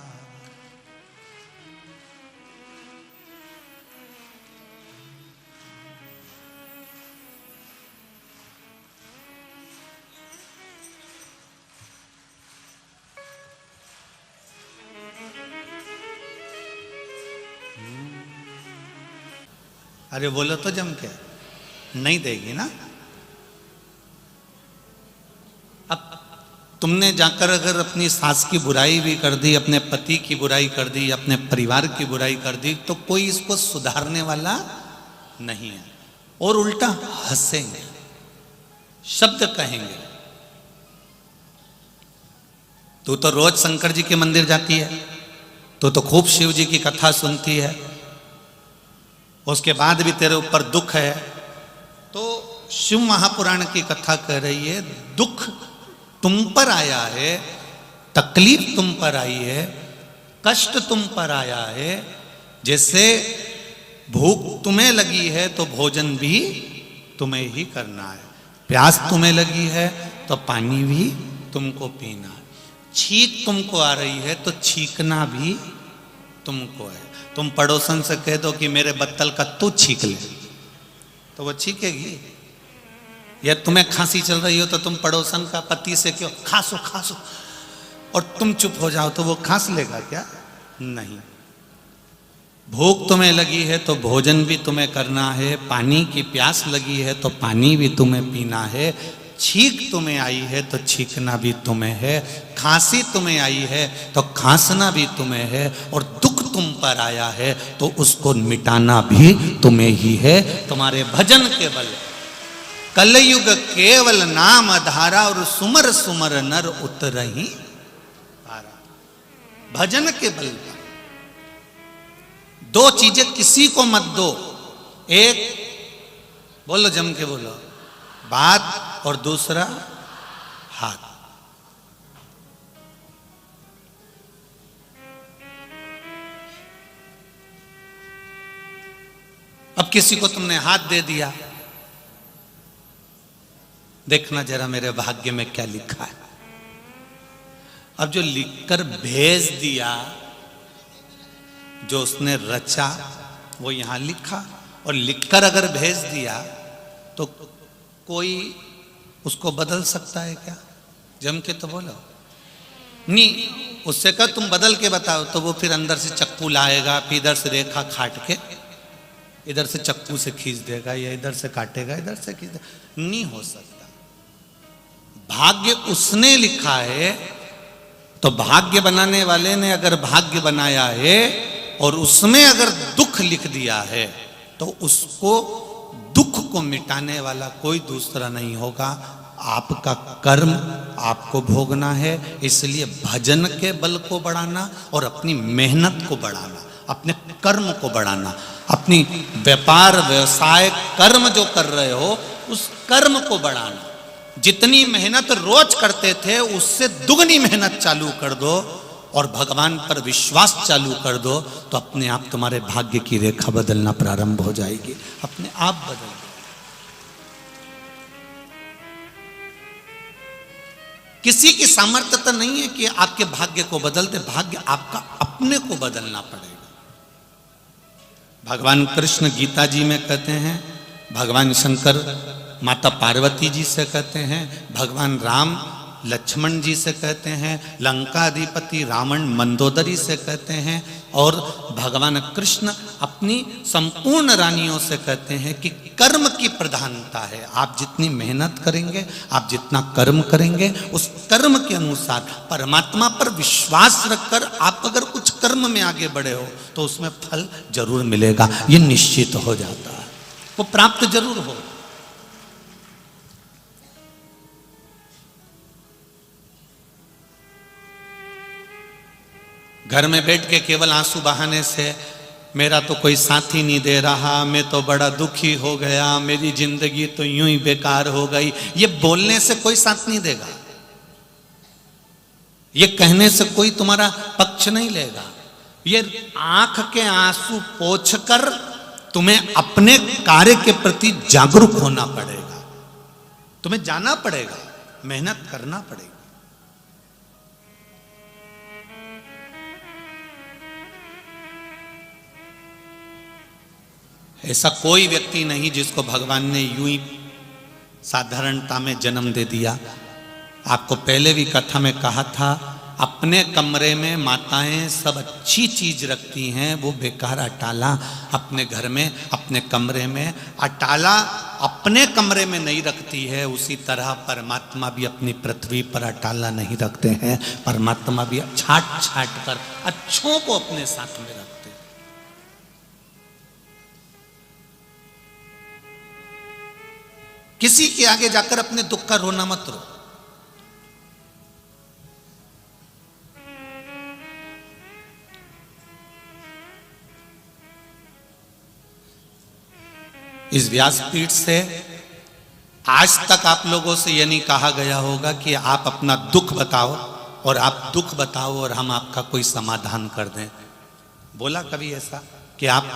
Speaker 1: अरे बोलो तो जम के, नहीं देगी ना। अब तुमने जाकर अगर अपनी सास की बुराई भी कर दी, अपने पति की बुराई कर दी, अपने परिवार की बुराई कर दी, तो कोई इसको सुधारने वाला नहीं है, और उल्टा हंसेंगे, शब्द कहेंगे। तू तो रोज शंकर जी के मंदिर जाती है, तू तो खूब शिव जी की कथा सुनती है, उसके बाद भी तेरे ऊपर दुख है। तो शिव महापुराण की कथा कह रही है, दुख तुम पर आया है, तकलीफ तुम पर आई है, कष्ट तुम पर आया है। जैसे भूख तुम्हें लगी है तो भोजन भी तुम्हें ही करना है, प्यास तुम्हें लगी है तो पानी भी तुमको पीना है, छींक तुमको आ रही है तो छींकना भी तुमको है। तुम पड़ोसन से कह दो कि मेरे बत्तल का तू छींक ले, तो वो छींकेगी। या तुम्हें खांसी चल रही हो तो तुम पड़ोसन का पति से क्यों खासो खासो, और तुम चुप हो जाओ तो वो खांस लेगा क्या? नहीं। भूख तुम्हें लगी है तो भोजन भी तुम्हें करना है, पानी की प्यास लगी है तो पानी भी तुम्हें पीना है, छींक तुम्हें आई है तो छींकना भी तुम्हें है, खांसी तुम्हें आई है तो खांसना भी तुम्हें है, और दुख तुम पर आया है तो उसको मिटाना भी तुम्हें ही है। तुम्हारे भजन के बल कलयुग केवल नाम धारा, और सुमर सुमर नर उतरहि पारा। भजन के बल पर दो चीजें किसी को मत दो। एक, बोलो जम के बोलो, बात, और दूसरा हाथ। अब किसी को तुमने हाथ दे दिया, देखना जरा मेरे भाग्य में क्या लिखा है। अब जो लिखकर भेज दिया, जो उसने रचा वो यहां लिखा, और लिखकर अगर भेज दिया तो कोई उसको बदल सकता है क्या? जम के तो बोलो। नहीं, उससे कह तुम बदल के बताओ, तो वो फिर अंदर से चक्कू लाएगा, फिर इधर से रेखा काट के इधर से चक्कू से खींच देगा, या इधर से काटेगा इधर से खींच देगा। नहीं हो सकता। भाग्य उसने लिखा है, तो भाग्य बनाने वाले ने अगर भाग्य बनाया है और उसमें अगर दुख लिख दिया है, तो उसको दुख को मिटाने वाला कोई दूसरा नहीं होगा। आपका कर्म आपको भोगना है। इसलिए भजन के बल को बढ़ाना और अपनी मेहनत को बढ़ाना, अपने कर्म को बढ़ाना, अपनी व्यापार व्यवसाय कर्म जो कर रहे हो उस कर्म को बढ़ाना। जितनी मेहनत रोज करते थे उससे दुगनी मेहनत चालू कर दो और भगवान पर विश्वास चालू कर दो, तो अपने आप तुम्हारे भाग्य की रेखा बदलना प्रारंभ हो जाएगी। अपने आप बदल। किसी की सामर्थ्यता नहीं है कि आपके भाग्य को बदल दे। भाग्य आपका अपने को बदलना पड़ेगा। भगवान कृष्ण गीता जी में कहते हैं, भगवान शंकर माता पार्वती जी से कहते हैं, भगवान राम लक्ष्मण जी से कहते हैं, लंका अधिपति रावण मंदोदरी से कहते हैं, और भगवान कृष्ण अपनी संपूर्ण रानियों से कहते हैं कि कर्म की प्रधानता है। आप जितनी मेहनत करेंगे, आप जितना कर्म करेंगे, उस कर्म के अनुसार परमात्मा पर विश्वास रखकर आप अगर कुछ कर्म में आगे बढ़े हो तो उसमें फल जरूर मिलेगा। ये निश्चित हो जाता है, वो प्राप्त जरूर हो। घर में बैठ के केवल आंसू बहाने से मेरा तो कोई साथी नहीं दे रहा, मैं तो बड़ा दुखी हो गया, मेरी जिंदगी तो यूं ही बेकार हो गई, ये बोलने से कोई साथ नहीं देगा। ये कहने से कोई तुम्हारा पक्ष नहीं लेगा। ये आंख के आंसू पोंछकर तुम्हें अपने कार्य के प्रति जागरूक होना पड़ेगा। तुम्हें जाना पड़ेगा, मेहनत करना पड़ेगा। ऐसा कोई व्यक्ति नहीं जिसको भगवान ने यूं ही साधारणता में जन्म दे दिया। आपको पहले भी कथा में कहा था, अपने कमरे में माताएं सब अच्छी चीज रखती हैं, वो बेकार अटाला अपने घर में, अपने कमरे में, अटाला अपने कमरे में नहीं रखती है। उसी तरह परमात्मा भी अपनी पृथ्वी पर अटाला नहीं रखते हैं। परमात्मा भी छाट छाट कर अच्छों को अपने साथ में रखते हैं। किसी के आगे जाकर अपने दुख का रोना मत रो। इस व्यासपीठ से आज तक आप लोगों से यह नहीं कहा गया होगा कि आप अपना दुख बताओ और आप दुख बताओ और हम आपका कोई समाधान कर दें। बोला कभी ऐसा कि आप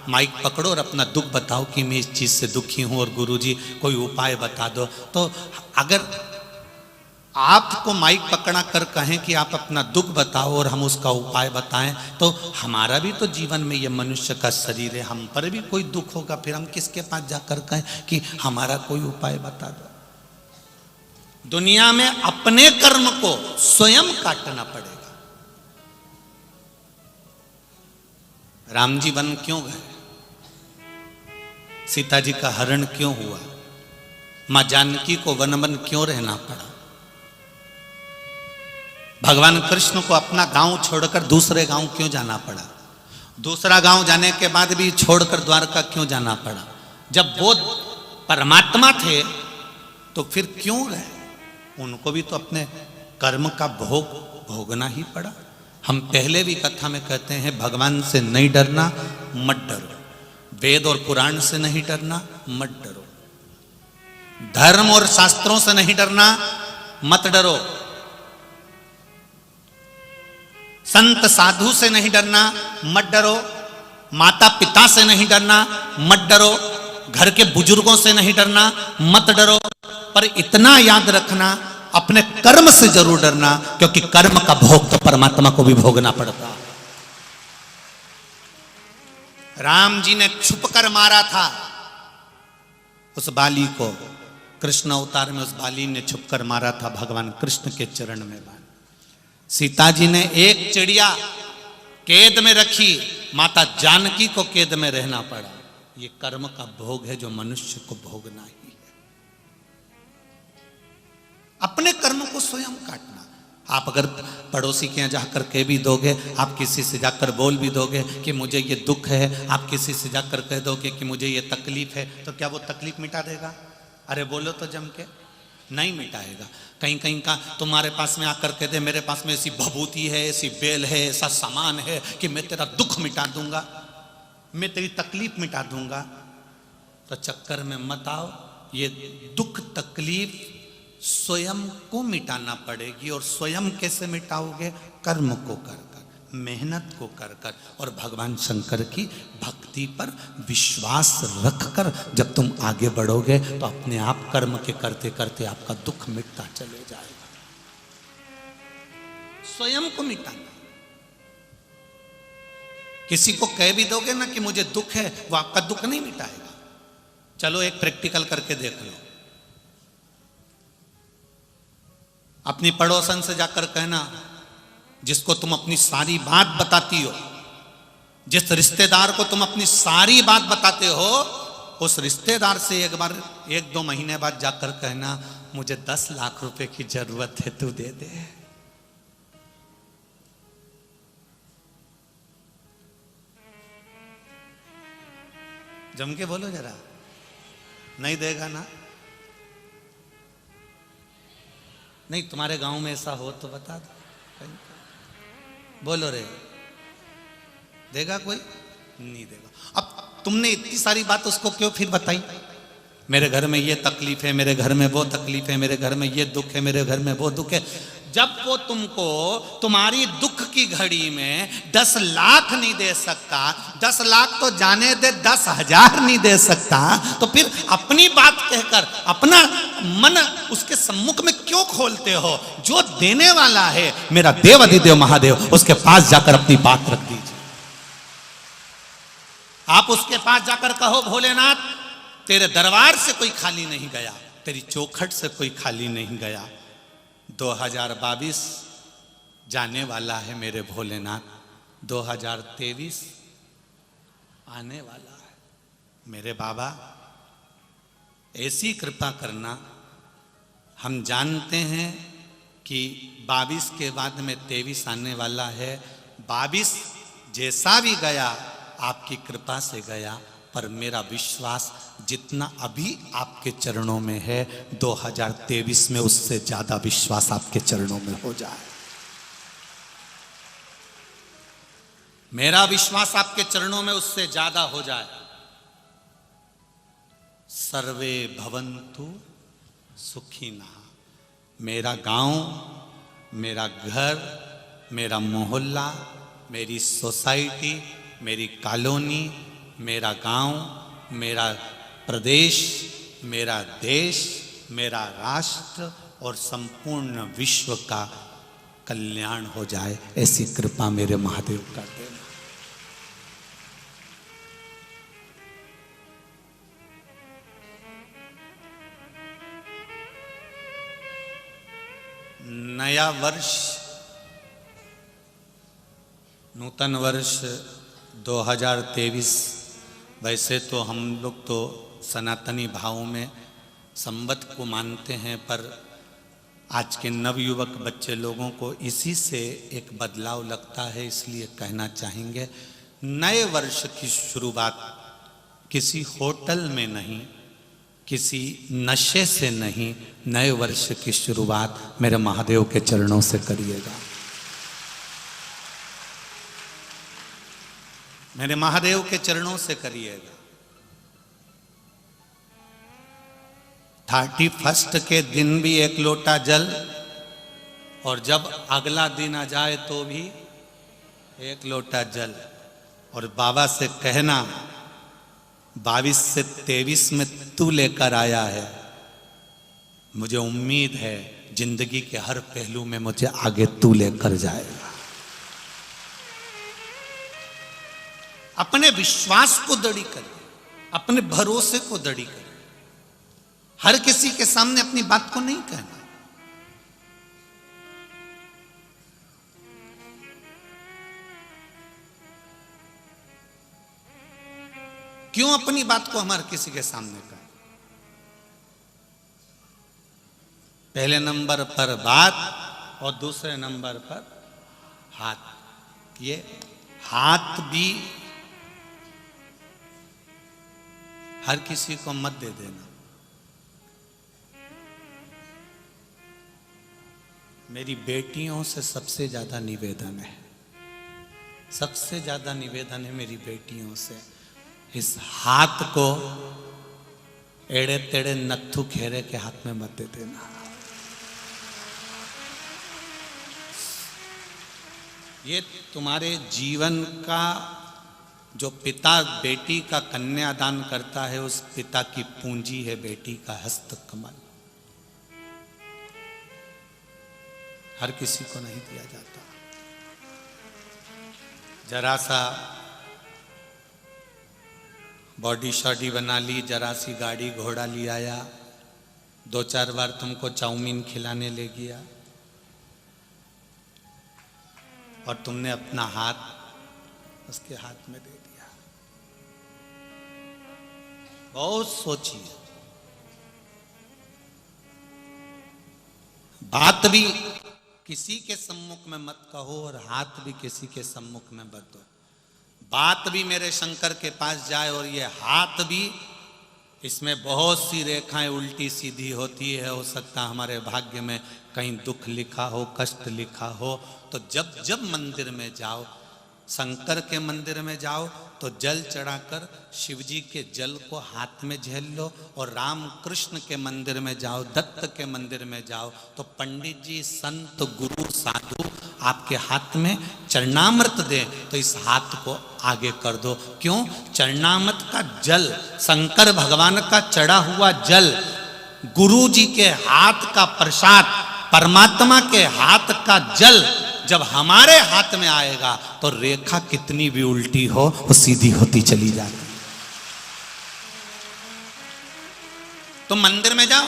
Speaker 1: माइक पकड़ो और अपना दुख बताओ कि मैं इस चीज से दुखी हूं और गुरुजी कोई उपाय बता दो? तो अगर आपको माइक पकड़ा कर कहें कि आप अपना दुख बताओ और हम उसका उपाय बताएं, तो हमारा भी तो जीवन में ये मनुष्य का शरीर है, हम पर भी कोई दुख होगा। फिर हम किसके पास जाकर कहें कि हमारा कोई उपाय बता दो? दुनिया में अपने कर्म को स्वयं काटना पड़ेगा। राम जी वन क्यों गए? सीता जी का हरण क्यों हुआ? मां जानकी को वन क्यों रहना पड़ा? भगवान कृष्ण को अपना गांव छोड़कर दूसरे गांव क्यों जाना पड़ा? दूसरा गांव जाने के बाद भी छोड़कर द्वारका क्यों जाना पड़ा? जब वो परमात्मा थे तो फिर क्यों गए? उनको भी तो अपने कर्म का भोग भोगना ही पड़ा। हम पहले भी कथा में कहते हैं, भगवान से नहीं डरना, मत डरो। वेद और पुराण से नहीं डरना, मत डरो। धर्म और शास्त्रों से नहीं डरना, मत डरो। संत साधु से नहीं डरना, मत डरो। माता पिता से नहीं डरना, मत डरो। घर के बुजुर्गों से नहीं डरना, मत डरो। पर इतना याद रखना, अपने कर्म से जरूर डरना, क्योंकि कर्म का भोग तो परमात्मा को भी भोगना पड़ता। राम जी ने छुप कर मारा था उस बाली को। कृष्ण अवतार में उस बाली ने छुप कर मारा था, भगवान कृष्ण के चरण में बाण। सीता जी ने एक चिड़िया कैद में रखी, माता जानकी को कैद में रहना पड़ा। ये कर्म का भोग है जो मनुष्य को भोगना ही है। अपने कर्म को स्वयं काटना। आप अगर पड़ोसी के यहाँ जाकर कह भी दोगे, आप किसी से जाकर बोल भी दोगे कि मुझे ये दुख है, आप किसी से जाकर कह दोगे कि मुझे ये तकलीफ है, तो क्या वो तकलीफ मिटा देगा? अरे बोलो तो जम के, नहीं मिटाएगा। कहीं कहीं का तुम्हारे पास में आकर कह दे, मेरे पास में ऐसी भभूति है, ऐसी बेल है, ऐसा सामान है कि मैं तेरा दुख मिटा दूंगा, मैं तेरी तकलीफ मिटा दूंगा, तो चक्कर में मत आओ। ये दुख तकलीफ स्वयं को मिटाना पड़ेगी। और स्वयं कैसे मिटाओगे? कर्म को कर कर, मेहनत को कर कर, और भगवान शंकर की भक्ति पर विश्वास रखकर जब तुम आगे बढ़ोगे तो अपने आप कर्म के करते करते आपका दुख मिटता चले जाएगा। स्वयं को मिटाना। किसी को कह भी दोगे ना कि मुझे दुख है, वो आपका दुख नहीं मिटाएगा। चलो एक प्रैक्टिकल करके देख लो। अपनी पड़ोसन से जाकर कहना, जिसको तुम अपनी सारी बात बताती हो, जिस रिश्तेदार को तुम अपनी सारी बात बताते हो, उस रिश्तेदार से एक बार 1-2 महीने बाद जाकर कहना, मुझे 10 लाख रुपए की जरूरत है, तू दे दे। जम के बोलो जरा। नहीं देगा ना? नहीं, तुम्हारे गांव में ऐसा हो तो बता दो। बोलो रे, देगा कोई? नहीं देगा। अब तुमने इतनी सारी बात उसको क्यों फिर बताई? मेरे घर में ये तकलीफ है, मेरे घर में वो तकलीफ है, मेरे घर में ये दुख है, मेरे घर में वो दुख है। जब वो तुमको तुम्हारी दुख की घड़ी में 10 लाख नहीं दे सकता, 10 लाख तो जाने दे, 10,000 नहीं दे सकता, तो फिर अपनी बात कहकर अपना मन उसके सम्मुख में क्यों खोलते हो? जो देने वाला है मेरा देव अधिदेव महादेव, उसके पास जाकर अपनी बात रख दीजिए। आप उसके पास जाकर कहो, भोलेनाथ तेरे दरबार से कोई खाली नहीं गया, तेरी चौखट से कोई खाली नहीं गया। 2022 जाने वाला है मेरे भोलेनाथ, 2023 आने वाला है। मेरे बाबा ऐसी कृपा करना। हम जानते हैं कि 22 के बाद में 23 आने वाला है। 22 जैसा भी गया आपकी कृपा से गया, पर मेरा विश्वास जितना अभी आपके चरणों में है, 2023 में उससे ज्यादा विश्वास आपके चरणों में हो जाए। मेरा विश्वास आपके चरणों में उससे ज्यादा हो जाए। सर्वे भवन्तु सुखिनः। मेरा गांव, मेरा घर, मेरा मोहल्ला, मेरी सोसाइटी, मेरी कॉलोनी, मेरा गांव, मेरा प्रदेश, मेरा देश, मेरा राष्ट्र और संपूर्ण विश्व का कल्याण हो जाए, ऐसी कृपा मेरे महादेव कर देना। नया वर्ष, नूतन वर्ष 2023, वैसे तो हम लोग तो सनातनी भावों में संवत को मानते हैं, पर आज के नवयुवक बच्चे लोगों को इसी से एक बदलाव लगता है, इसलिए कहना चाहेंगे नए वर्ष की शुरुआत किसी होटल में नहीं, किसी नशे से नहीं, नए वर्ष की शुरुआत मेरे महादेव के चरणों से करिएगा। मेरे महादेव के चरणों से करिएगा। 31 के दिन भी एक लोटा जल, और जब अगला दिन आ जाए तो भी एक लोटा जल, और बाबा से कहना 22 से 23 में तू लेकर आया है, मुझे उम्मीद है जिंदगी के हर पहलू में मुझे आगे तू लेकर जाएगा। अपने विश्वास को दृढ़ करें, अपने भरोसे को दृढ़ करें। हर किसी के सामने अपनी बात को नहीं कहना। क्यों अपनी बात को हम हर किसी के सामने कहें? पहले नंबर पर बात और दूसरे नंबर पर हाथ। ये हाथ भी हर किसी को मत दे देना। मेरी बेटियों से सबसे ज्यादा निवेदन है, सबसे ज्यादा निवेदन है मेरी बेटियों से, इस हाथ को एड़े तेड़े नत्थु खेरे के हाथ में मत दे देना। ये तुम्हारे जीवन का जो पिता बेटी का कन्यादान करता है, उस पिता की पूंजी है बेटी का हस्त कमल। हर किसी को नहीं दिया जाता। जरा सा बॉडी शॉडी बना ली, जरा सी गाड़ी घोड़ा ले आया, 2-4 बार तुमको चाउमीन खिलाने ले गया, और तुमने अपना हाथ उसके हाथ में दे दिया। बहुत सोचिए। बात भी किसी के सम्मुख में मत कहो और हाथ भी किसी के सम्मुख में मत दो। बात भी मेरे शंकर के पास जाए और ये हाथ भी, इसमें बहुत सी रेखाएं उल्टी सीधी होती है। हो सकता हमारे भाग्य में कहीं दुख लिखा हो, कष्ट लिखा हो। तो जब जब मंदिर में जाओ, शंकर के मंदिर में जाओ, तो जल चढ़ाकर शिव जी के जल को हाथ में झेल लो, और राम कृष्ण के मंदिर में जाओ, दत्त के मंदिर में जाओ, तो पंडित जी, संत, गुरु, साधु आपके हाथ में चरणामृत दे, तो इस हाथ को आगे कर दो। क्यों? चरणामृत का जल, शंकर भगवान का चढ़ा हुआ जल, गुरु जी के हाथ का प्रसाद, परमात्मा के हाथ का जल जब हमारे हाथ में आएगा, तो रेखा कितनी भी उल्टी हो वो सीधी होती चली जाती। तुम मंदिर में जाओ,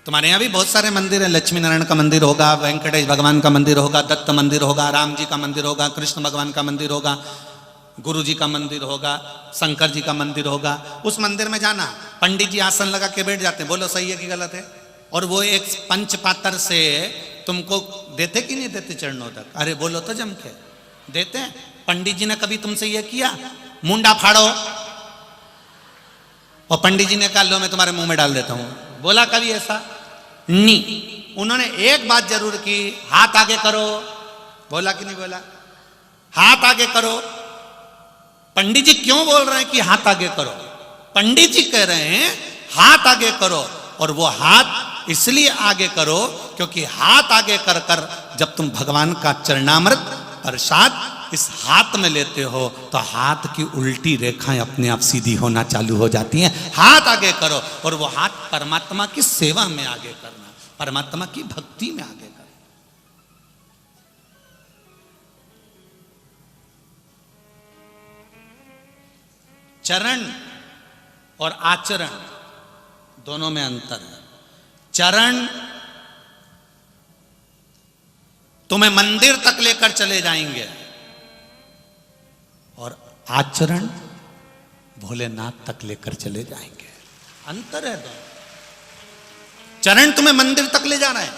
Speaker 1: तुम्हारे यहां भी बहुत सारे मंदिर हैं। लक्ष्मी नारायण का मंदिर होगा, वेंकटेश भगवान का मंदिर होगा, दत्त मंदिर होगा, राम जी का मंदिर होगा, कृष्ण भगवान का मंदिर होगा, गुरु जी का मंदिर होगा, शंकर जी का मंदिर होगा। उस मंदिर में जाना, पंडित जी आसन लगा के बैठ जाते हैं, बोलो सही है कि गलत है? और वो एक पंचपात्र से तुमको देते कि नहीं देते चरणों तक? अरे बोलो तो जम के देते हैं। पंडित जी ने कभी तुमसे ये किया, मुंडा फाड़ो, और पंडित जी ने कहा लो मैं तुम्हारे मुंह में डाल देता हूं? बोला कभी ऐसा? नहीं। उन्होंने एक बात जरूर की, हाथ आगे करो। बोला कि नहीं बोला? हाथ आगे करो। पंडित जी क्यों बोल रहे हैं कि हाथ आगे करो? पंडित जी कह रहे हैं हाथ आगे करो, और वो हाथ इसलिए आगे करो क्योंकि हाथ आगे कर कर जब तुम भगवान का चरणामृत प्रसाद इस हाथ में लेते हो, तो हाथ की उल्टी रेखाएं अपने आप सीधी होना चालू हो जाती हैं। हाथ आगे करो, और वो हाथ परमात्मा की सेवा में आगे करना, परमात्मा की भक्ति में आगे करना। चरण और आचरण दोनों में अंतर है। चरण तुम्हें मंदिर तक लेकर चले जाएंगे, और आचरण भोलेनाथ तक लेकर चले जाएंगे। अंतर है दोनों। चरण तुम्हें मंदिर तक ले जाना है,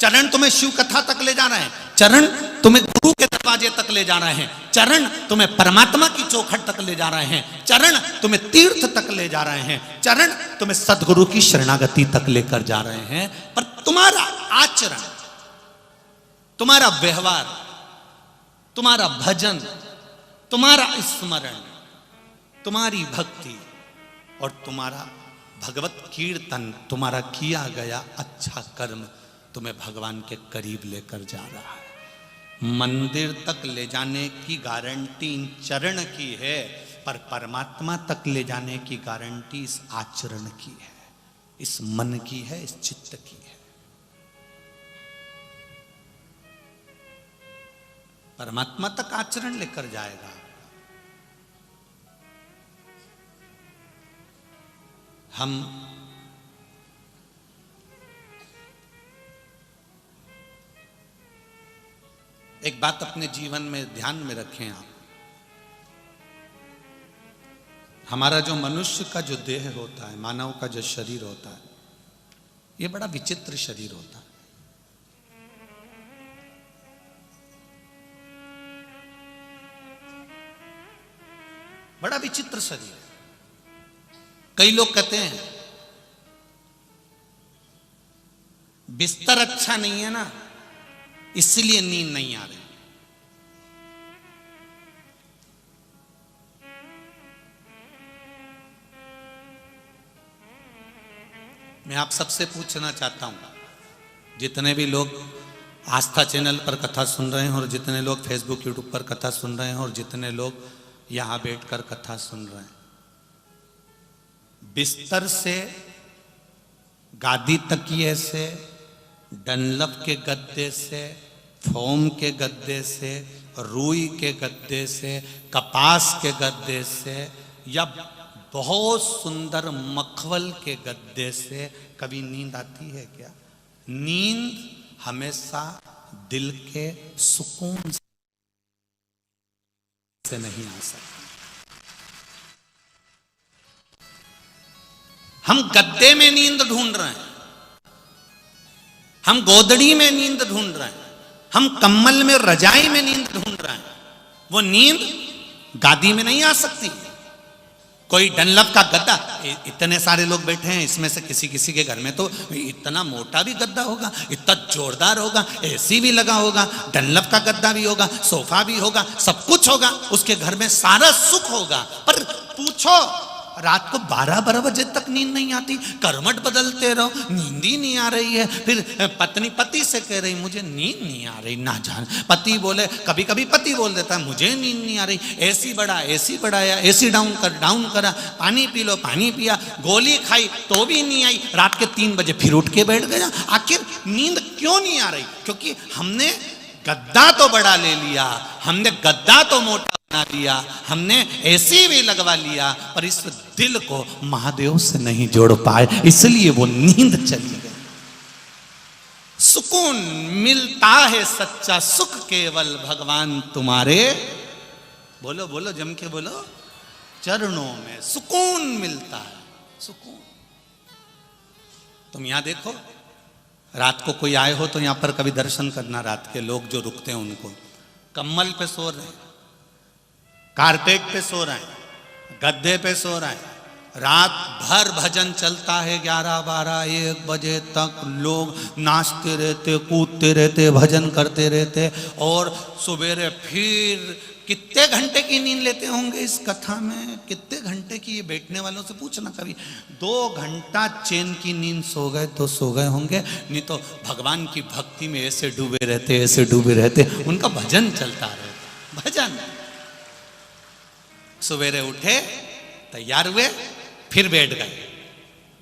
Speaker 1: चरण तुम्हें शिव कथा तक ले जाना है, चरण तुम्हें गुरु के दरवाजे तक ले जा रहे हैं, चरण तुम्हें परमात्मा की चौखट तक ले जा रहे हैं, चरण तुम्हें तीर्थ तक ले जा रहे हैं, चरण तुम्हें सदगुरु की शरणागति तक लेकर जा रहे हैं। पर तुम्हारा आचरण, तुम्हारा व्यवहार, तुम्हारा भजन, तुम्हारा स्मरण, तुम्हारी भक्ति और तुम्हारा भगवत कीर्तन, तुम्हारा किया गया अच्छा कर्म तुम्हें भगवान के करीब लेकर जा रहा है। मंदिर तक ले जाने की गारंटी इन चरण की है, पर परमात्मा तक ले जाने की गारंटी इस आचरण की है, इस मन की है, इस चित्त की है। परमात्मा तक आचरण लेकर जाएगा। हम एक बात अपने जीवन में ध्यान में रखें आप, हमारा जो मनुष्य का जो देह होता है, मानव का जो शरीर होता है, ये बड़ा विचित्र शरीर होता है। बड़ा विचित्र शरीर है। कई लोग कहते हैं बिस्तर अच्छा नहीं है ना, इसलिए नींद नहीं आ रही। मैं आप सबसे पूछना चाहता हूं, जितने भी लोग आस्था चैनल पर कथा सुन रहे हैं, और जितने लोग फेसबुक यूट्यूब पर कथा सुन रहे हैं, और जितने लोग यहां बैठकर कथा सुन रहे हैं, बिस्तर से, गादी तकिए से, डनलप के गद्दे से, फोम के गद्दे से, रुई के गद्दे से, कपास के गद्दे से, या बहुत सुंदर मखमल के गद्दे से कभी नींद आती है क्या? नींद हमेशा दिल के सुकून से नहीं आ सकती। हम गद्दे में नींद ढूंढ रहे हैं, हम गोदड़ी में नींद ढूंढ रहे हैं, हम कम्बल में, रजाई में नींद ढूंढ रहे हैं। वो नींद गादी में नहीं आ सकती। कोई डनलप का गद्दा, इतने सारे लोग बैठे हैं, इसमें से किसी किसी के घर में तो इतना मोटा भी गद्दा होगा, इतना जोरदार होगा, एसी भी लगा होगा, डनलप का गद्दा भी होगा, सोफा भी होगा, सब कुछ होगा, उसके घर में सारा सुख होगा। पर पूछो, रात को 12-12 बजे तक नींद नहीं आती, करवट बदलते रहो, नींद ही नहीं आ रही है। फिर पत्नी पति से कह रही मुझे नींद नहीं आ रही, ना जान। पति बोले, कभी कभी पति बोल देता है मुझे नींद नहीं आ रही, एसी बढ़ा, एसी बढ़ाया, एसी डाउन करा, पानी पी लो, पानी पिया, गोली खाई तो भी नहीं आई, रात के 3 बजे फिर उठ के बैठ गया। आखिर नींद क्यों नहीं आ रही? क्योंकि हमने गद्दा तो बड़ा ले लिया, हमने गद्दा तो मोटा बना लिया, हमने एसी भी लगवा लिया, पर इस दिल को महादेव से नहीं जोड़ पाए, इसलिए वो नींद चली गई। सुकून मिलता है सच्चा सुख केवल भगवान तुम्हारे, बोलो बोलो जम के बोलो, चरणों में सुकून मिलता है। सुकून। तुम यहां देखो, रात को कोई आए हो तो यहां पर कभी दर्शन करना, रात के लोग जो रुकते हैं उनको, कम्बल पे सो रहे हैं, कारपेट पे सो रहे हैं, गद्दे पे सो रहे हैं, रात भर भजन चलता है, 11-12-1 बजे तक लोग नाचते रहते, कूदते रहते, भजन करते रहते, और सवेरे फिर कितने घंटे की नींद लेते होंगे इस कथा में? कितने घंटे की? ये बैठने वालों से पूछना कभी। 2 घंटा चैन की नींद सो गए तो सो गए होंगे, नहीं तो भगवान की भक्ति में ऐसे डूबे रहते, ऐसे डूबे रहते, उनका भजन चलता रहता, भजन। सवेरे उठे, तैयार हुए, फिर बैठ गए,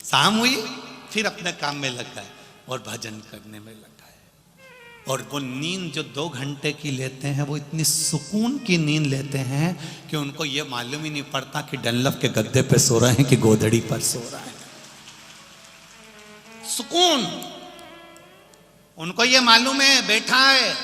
Speaker 1: शाम हुई, फिर अपने काम में लग गए और भजन करने में लग गए। और वो नींद जो 2 घंटे की लेते हैं, वो इतनी सुकून की नींद लेते हैं कि उनको ये मालूम ही नहीं पड़ता कि डनलप के गद्दे पे सो रहे हैं कि गोदड़ी पर सो रहे हैं। सुकून। उनको ये मालूम है बैठा है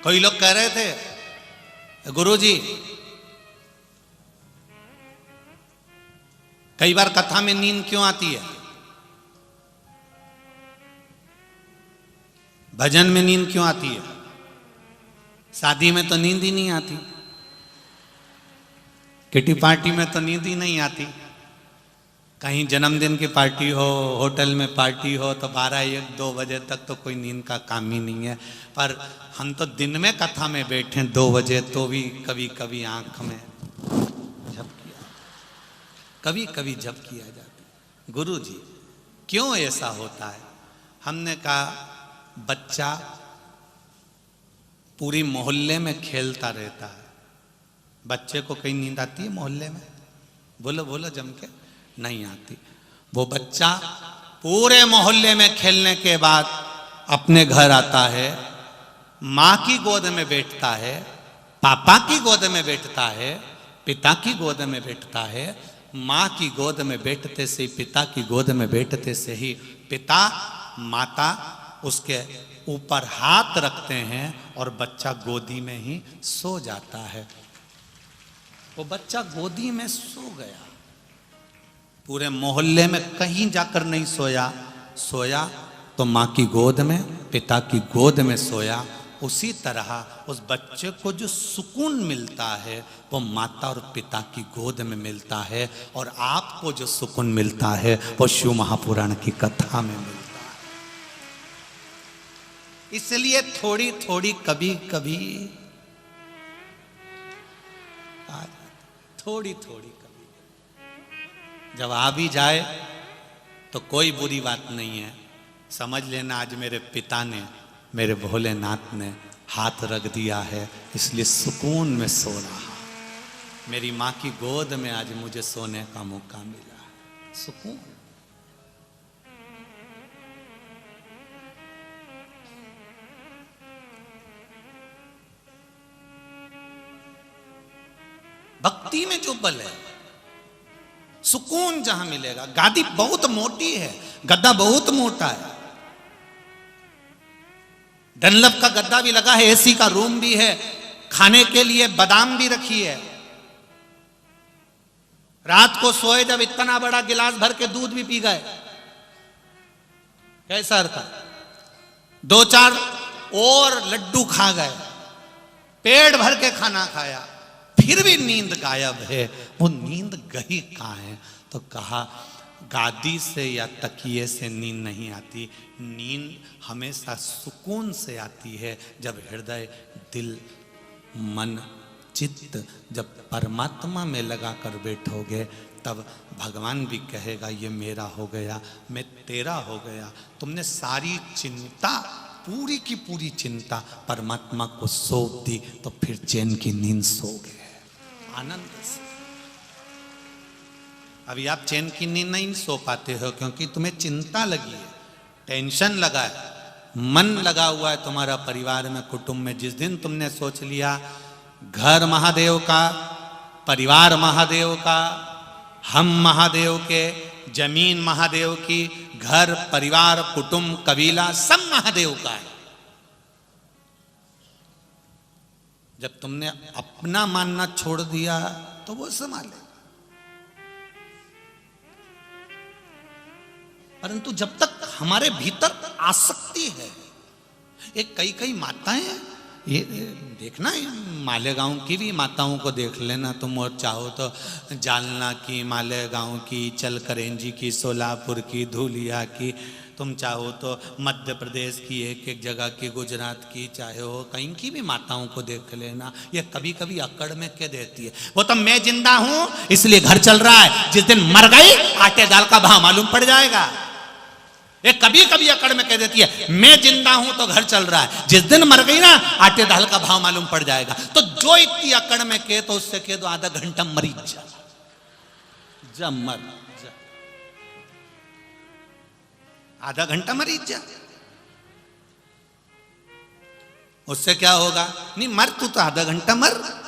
Speaker 1: कोई लोग कह रहे थे गुरुजी, कई बार कथा में नींद क्यों आती है, भजन में नींद क्यों आती है, शादी में तो नींद ही नहीं आती, किटी पार्टी में तो नींद ही नहीं आती, कहीं जन्मदिन की पार्टी हो, होटल में पार्टी हो तो 12-1-2 बजे तक तो कोई नींद का काम ही नहीं है। पर हम तो दिन में कथा में बैठे 2 बजे तो भी कभी कभी आंख में झपकी, कभी कभी झपकी आ जाती। गुरु जी क्यों ऐसा होता है? हमने कहा बच्चा पूरी मोहल्ले में खेलता रहता है, बच्चे को कहीं नींद आती है मोहल्ले में? बोलो बोलो जम के, नहीं आती। वो बच्चा पूरे मोहल्ले में खेलने के बाद अपने घर आता है, माँ की गोद में बैठता है, पापा की गोद में बैठता है, पिता की गोद में बैठता है। माँ की गोद में बैठते से ही, पिता की गोद में बैठते से ही पिता माता उसके ऊपर हाथ रखते हैं और बच्चा गोदी में ही सो जाता है। वो बच्चा गोदी में सो गया, पूरे मोहल्ले में कहीं जाकर नहीं सोया, सोया तो माँ की गोद में, पिता की गोद में सोया। उसी तरह उस बच्चे को जो सुकून मिलता है वो माता और पिता की गोद में मिलता है, और आपको जो सुकून मिलता है वो शिव महापुराण की कथा में मिलता है। इसलिए थोड़ी थोड़ी कभी कभी थोड़ी थोड़ी कभी जब आ भी जाए तो कोई बुरी बात नहीं है। समझ लेना आज मेरे पिता ने, मेरे भोलेनाथ ने हाथ रख दिया है, इसलिए सुकून में सो रहा। मेरी माँ की गोद में आज मुझे सोने का मौका मिला, सुकून। भक्ति में जो बल है, सुकून जहां मिलेगा। गादी बहुत मोटी है, गद्दा बहुत मोटा है, डनलप का गद्दा भी लगा है, एसी का रूम भी है, खाने के लिए बादाम भी रखी है। रात को सोए जब इतना बड़ा गिलास भर के दूध भी पी गए, कैसा था? 2-4 और लड्डू खा गए, पेट भर के खाना खाया, फिर भी नींद गायब है। वो नींद गई कहाँ है? तो कहा गादी से या तकिए से नींद नहीं आती, नींद हमेशा सुकून से आती है। जब हृदय, दिल, मन, चित्त जब परमात्मा में लगा कर बैठोगे तब भगवान भी कहेगा ये मेरा हो गया, मैं तेरा हो गया। तुमने सारी चिंता, पूरी की पूरी चिंता परमात्मा को सौंप दी तो फिर चैन की नींद सो गए, आनंद से। अभी आप चैन की नींद नहीं सो पाते हो क्योंकि तुम्हें चिंता लगी है, टेंशन लगा है, मन लगा हुआ है तुम्हारा परिवार में, कुटुंब में। जिस दिन तुमने सोच लिया घर महादेव का, परिवार महादेव का, हम महादेव के, जमीन महादेव की, घर परिवार कुटुंब कबीला सब महादेव का है, जब तुमने अपना मानना छोड़ दिया तो वो संभाले। परंतु जब तक हमारे भीतर आसक्ति है, ये कई माताएं, ये देखना है, मालेगांव की भी माताओं को देख लेना तुम, और चाहो तो जालना की, मालेगांव की, चलकरेंजी की, सोलापुर की, धुलिया की, तुम चाहो तो मध्य प्रदेश की एक जगह की, गुजरात की, चाहे हो कहीं की भी माताओं को देख लेना। ये कभी कभी अकड़ में कह देती है वो तो मैं जिंदा हूं इसलिए घर चल रहा है, जिस दिन मर गई आटे दाल का भाव मालूम पड़ जाएगा। ये कभी कभी अकड़ में कह देती है मैं जिंदा हूं तो घर चल रहा है, जिस दिन मर गई ना आटे दाल का भाव मालूम पड़ जाएगा। तो जो इतनी अकड़ में कहे तो उससे कह दो आधा घंटा मरी जा, मर जा, आधा घंटा मरीज जा, उससे क्या होगा? नहीं मर तू तो आधा घंटा मर जा।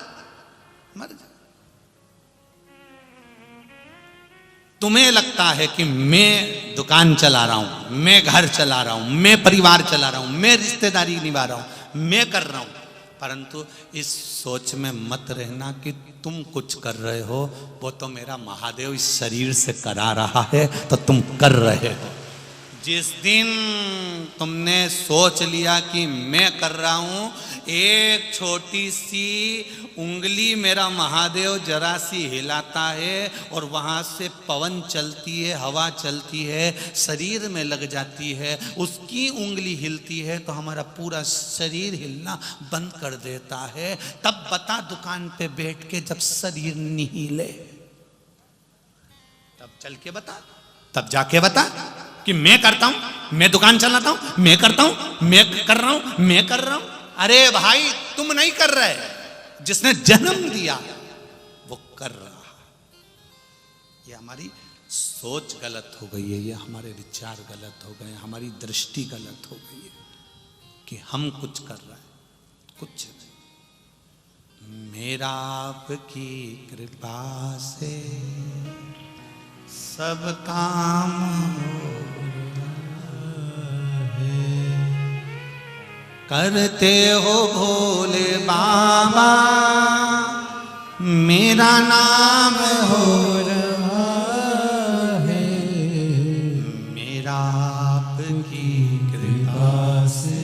Speaker 1: तुम्हें लगता है कि मैं दुकान चला रहा हूं, मैं घर चला रहा हूं, मैं परिवार चला रहा हूं, मैं रिश्तेदारी निभा रहा हूं, मैं कर रहा हूं, परंतु इस सोच में मत रहना कि तुम कुछ कर रहे हो, वो तो मेरा महादेव इस शरीर से करा रहा है, तो तुम कर रहे हो। जिस दिन तुमने सोच लिया कि मैं कर रहा हूं, एक छोटी सी उंगली मेरा महादेव जरा सी हिलाता है और वहां से पवन चलती है, हवा चलती है, शरीर में लग जाती है, उसकी उंगली हिलती है तो हमारा पूरा शरीर हिलना बंद कर देता है। तब बता दुकान पे बैठ के जब शरीर नहीं हिले, तब चल के बता, तब जाके बता कि मैं करता हूं, मैं दुकान चलाता हूं, मैं करता हूं, मैं कर रहा हूं, मैं कर रहा हूं। अरे भाई तुम नहीं कर रहे, जिसने जन्म दिया वो कर रहा। ये हमारी सोच गलत हो गई है, ये हमारे विचार गलत हो गए, हमारी दृष्टि गलत हो गई है कि हम कुछ कर रहे हैं, कुछ नहीं। मेरा आपकी कृपा से सब काम करते हो भोले बाबा, मेरा नाम हो रहा है, मेरा आपकी कृपा से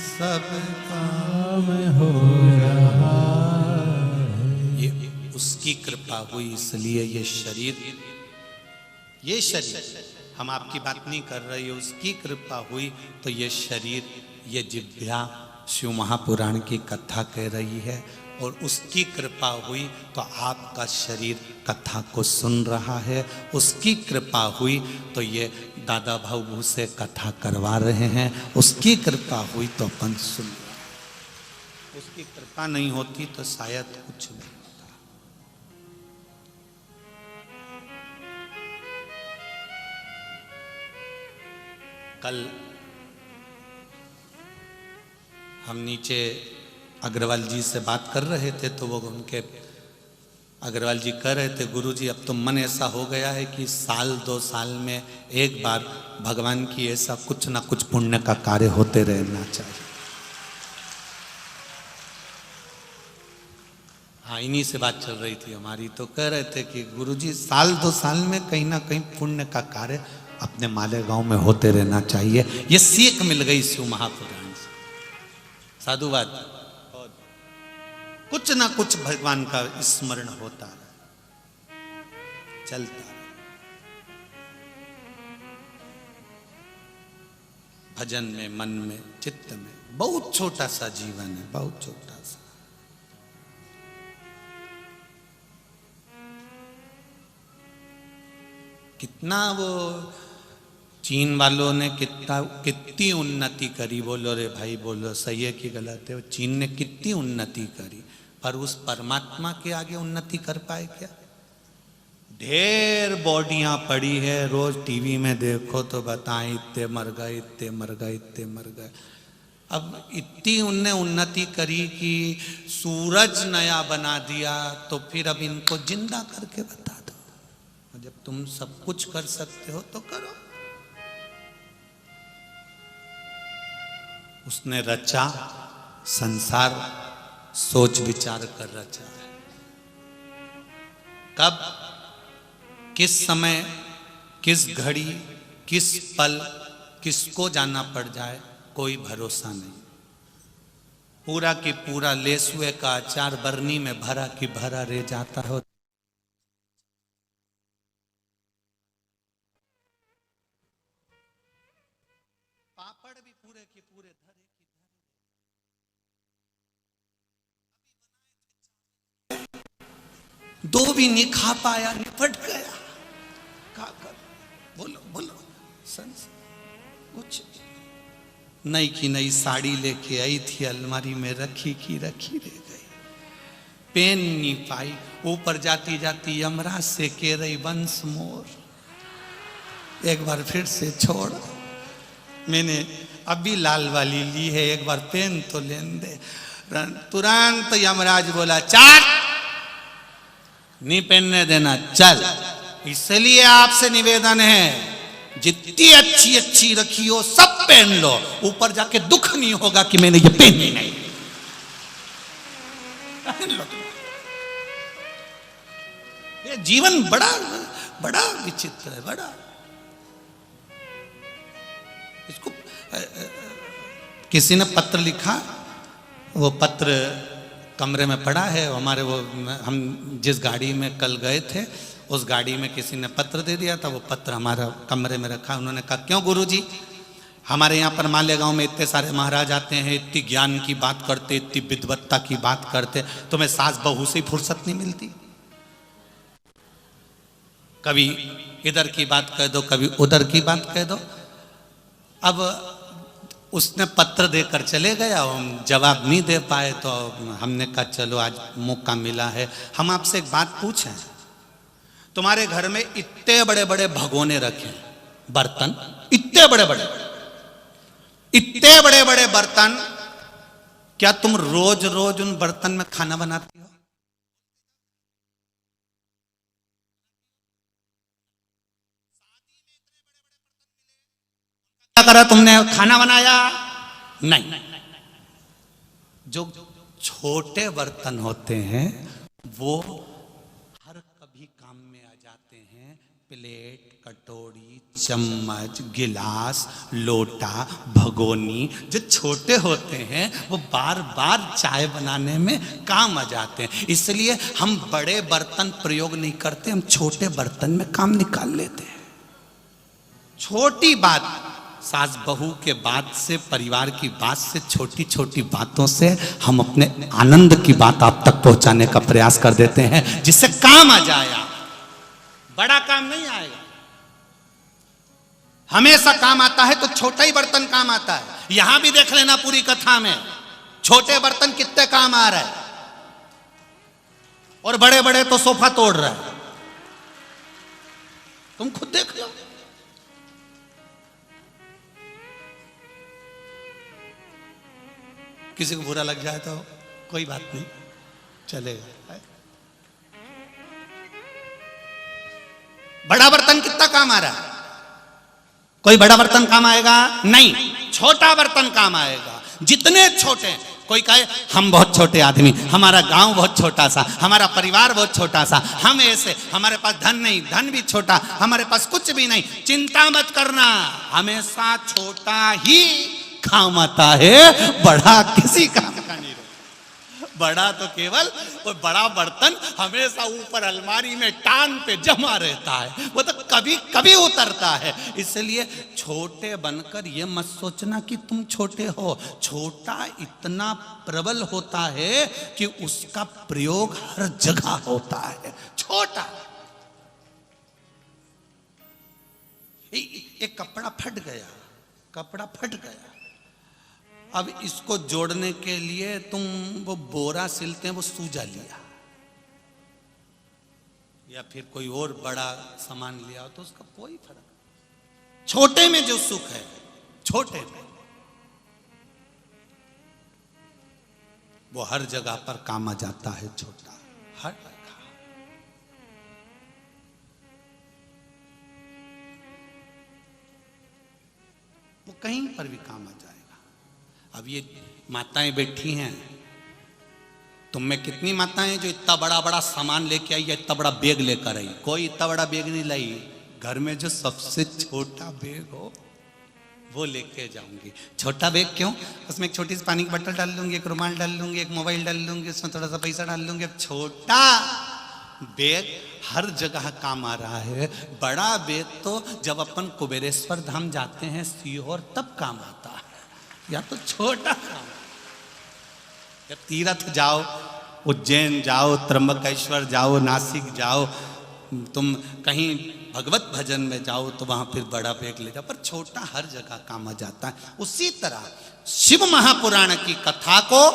Speaker 1: सब काम हो रहा है। ये उसकी कृपा हुई, इसलिए ये शरीर हम आपकी बात नहीं कर रहे, उसकी कृपा हुई तो ये शरीर, ये जिह्वा शिव महापुराण की कथा कह रही है, और उसकी कृपा हुई तो आपका शरीर कथा को सुन रहा है, उसकी कृपा हुई तो ये दादा भाऊ से कथा करवा रहे हैं, उसकी कृपा हुई तो अपन सुन रहे हैं। उसकी कृपा नहीं होती तो शायद कुछ नहीं होता। कल हम नीचे अग्रवाल जी से बात कर रहे थे तो वो उनके अग्रवाल जी कह रहे थे, गुरुजी अब तो मन ऐसा हो गया है कि साल 2 साल में एक बार भगवान की ऐसा कुछ ना कुछ पुण्य का कार्य होते रहना चाहिए। हाँ, इन्हीं से बात चल रही थी हमारी, तो कह रहे थे कि गुरुजी साल 2 साल में कहीं ना कहीं पुण्य का कार्य अपने मालेगांव में होते रहना चाहिए। ये सीख मिल गई शिव महापुराण से, साधुवाद, कुछ ना कुछ भगवान का स्मरण होता है, चलता है। भजन में, मन में, चित्त में, बहुत छोटा सा जीवन है, बहुत छोटा सा। कितना वो चीन वालों ने कितनी उन्नति करी, बोलो रे भाई बोलो, सही है कि गलत है? चीन ने कितनी उन्नति करी, पर उस परमात्मा के आगे उन्नति कर पाए क्या? ढेर बॉडियां पड़ी है, रोज टीवी में देखो तो बताएं इतने मर गए, इतने मर गए, इतने मर गए। अब इतनी उनने उन्नति करी कि सूरज नया बना दिया, तो फिर अब इनको जिंदा करके बता दो। जब तुम सब कुछ कर सकते हो तो करो। उसने रचा संसार, सोच विचार कर रचा है। कब, किस समय, किस घड़ी, किस पल किसको जाना पड़ जाए कोई भरोसा नहीं। पूरा की पूरा लेसुए का अचार बरनी में भरा की भरा रह जाता हो। पापड़ भी पूरे के पूरे धरे की धरे, दो भी नहीं खा पाया, निपट गया। क्या कर, बोलो बोलो, कुछ नई की नई साड़ी लेके आई थी, अलमारी में रखी की रखी रह गई, पेन नहीं पाई। ऊपर जाती जाती यमराज से कह रही वंस मोर, एक बार फिर से छोड़, मैंने अभी लाल वाली ली है, एक बार पेन तो लेने दे। तुरंत यमराज बोला चाट, नहीं पहनने देना, चल। इसलिए आपसे निवेदन है, जितनी अच्छी अच्छी रखी हो सब पहन लो, ऊपर जाके दुख नहीं होगा कि मैंने ये पहनी नहीं। ये जीवन बड़ा बड़ा विचित्र है, बड़ा। इसको किसी ने पत्र लिखा, वो पत्र कमरे में पड़ा है हमारे, वो हम जिस गाड़ी में कल गए थे उस गाड़ी में किसी ने पत्र दे दिया था, वो पत्र हमारा कमरे में रखा। उन्होंने कहा, क्यों गुरुजी, हमारे यहाँ पर मालेगांव में इतने सारे महाराज आते हैं, इतनी ज्ञान की बात करते, इतनी विद्वत्ता की बात करते, तुम्हें सास बहू से फुर्सत नहीं मिलती? कभी इधर की बात कह दो, कभी उधर की बात कह दो। अब उसने पत्र देकर चले गया, हम जवाब नहीं दे पाए, तो हमने कहा चलो आज मौका मिला है, हम आपसे एक बात पूछें। तुम्हारे घर में इतने बड़े बड़े भगोने रखे, बर्तन, इतने बड़े बड़े बर्तन, क्या तुम रोज रोज उन बर्तन में खाना बनाती हो? क्या करा तुमने? खाना बनाया? नहीं। जो छोटे बर्तन होते हैं वो हर कभी काम में आ जाते हैं। प्लेट, कटोरी, चम्मच, गिलास, लोटा, भगोनी, जो छोटे होते हैं वो बार बार चाय बनाने में काम आ जाते हैं। इसलिए हम बड़े बर्तन प्रयोग नहीं करते, हम छोटे बर्तन में काम निकाल लेते हैं। छोटी बात, सास बहू के बात से, परिवार की बात से, छोटी छोटी बातों से हम अपने आनंद की बात आप तक पहुंचाने का प्रयास कर देते हैं, जिससे काम आ जाएगा। बड़ा काम नहीं आएगा। हमेशा काम आता है तो छोटा ही बर्तन काम आता है। यहां भी देख लेना पूरी कथा में छोटे बर्तन कितने काम आ रहे हैं, और बड़े बड़े तो सोफा तोड़ रहे हैं। तुम खुद देख लो। किसी को बुरा लग जाए तो कोई बात नहीं, चलेगा। बड़ा बर्तन कितना काम आ रहा है? कोई बड़ा बर्तन काम आएगा? नहीं, छोटा बर्तन काम आएगा। जितने छोटे, कोई कहे हम बहुत छोटे आदमी, हमारा गांव बहुत छोटा सा, हमारा परिवार बहुत छोटा सा, हम ऐसे, हमारे पास धन नहीं, धन भी छोटा, हमारे पास कुछ भी नहीं। चिंता मत करना, हमेशा छोटा ही काम आता है, बड़ा किसी काम का नहीं रहता। बड़ा तो केवल वो बड़ा बर्तन हमेशा ऊपर अलमारी में टांग पे जमा रहता है, वो तो कभी कभी उतरता है। इसलिए छोटे बनकर ये मत सोचना कि तुम छोटे हो। छोटा इतना प्रबल होता है कि उसका प्रयोग हर जगह होता है। छोटा, एक कपड़ा फट गया, अब इसको जोड़ने के लिए तुम वो बोरा सिलते हैं, वो सूजा लिया, या फिर कोई और बड़ा सामान लिया हो, तो उसका कोई फर्क नहीं। छोटे में जो सुख है, छोटे में, वो हर जगह पर काम आ जाता है। छोटा हर जगह, वो कहीं पर भी काम आ जाएगा। अब ये माताएं बैठी हैं, तुम में कितनी माताएं जो इतना बड़ा बड़ा सामान लेके आई या इतना बड़ा बैग लेकर आई? कोई इतना बड़ा बैग नहीं लाई। घर में जो सबसे छोटा बैग हो वो लेके जाऊंगी। छोटा बैग क्यों? उसमें एक छोटी सी पानी की बोतल डाल लूंगी, एक रुमाल डाल लूंगी, एक मोबाइल डाल लूंगी, उसमें थोड़ा सा पैसा डाल लूंगी। अब छोटा बैग हर जगह काम आ रहा है। बड़ा बैग तो जब अपन कुबेरेश्वर धाम जाते हैं सीहोर, तब काम आता है, या तो छोटा काम। जब तीर्थ जाओ, उज्जैन जाओ, त्र्यंबकेश्वर जाओ, नासिक जाओ, तुम कहीं भगवत भजन में जाओ, तो वहां फिर बड़ा बैग ले जाओ, पर छोटा हर जगह काम आ जाता है। उसी तरह शिव महापुराण की कथा को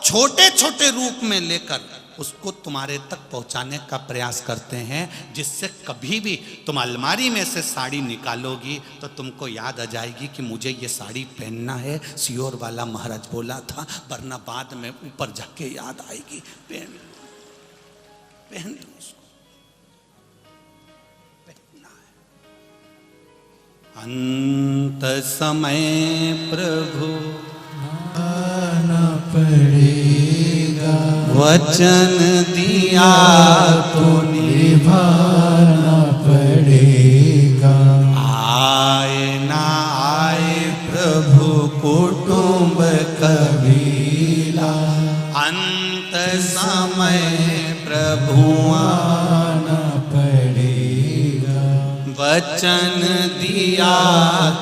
Speaker 1: छोटे छोटे रूप में लेकर उसको तुम्हारे तक पहुंचाने का प्रयास करते हैं, जिससे कभी भी तुम अलमारी में से साड़ी निकालोगी तो तुमको याद आ जाएगी कि मुझे ये साड़ी पहनना है, सियोर वाला महाराज बोला था, वरना बाद में ऊपर जाके याद आएगी। पहन लो उसको, पहनना है। अंत समय प्रभु आना पड़ेगा, वचन दिया तो
Speaker 2: निभाना पड़ेगा।
Speaker 1: आए ना आए प्रभु कुटुंब कबीला, अंत समय प्रभु
Speaker 2: आना पड़ेगा।
Speaker 1: वचन दिया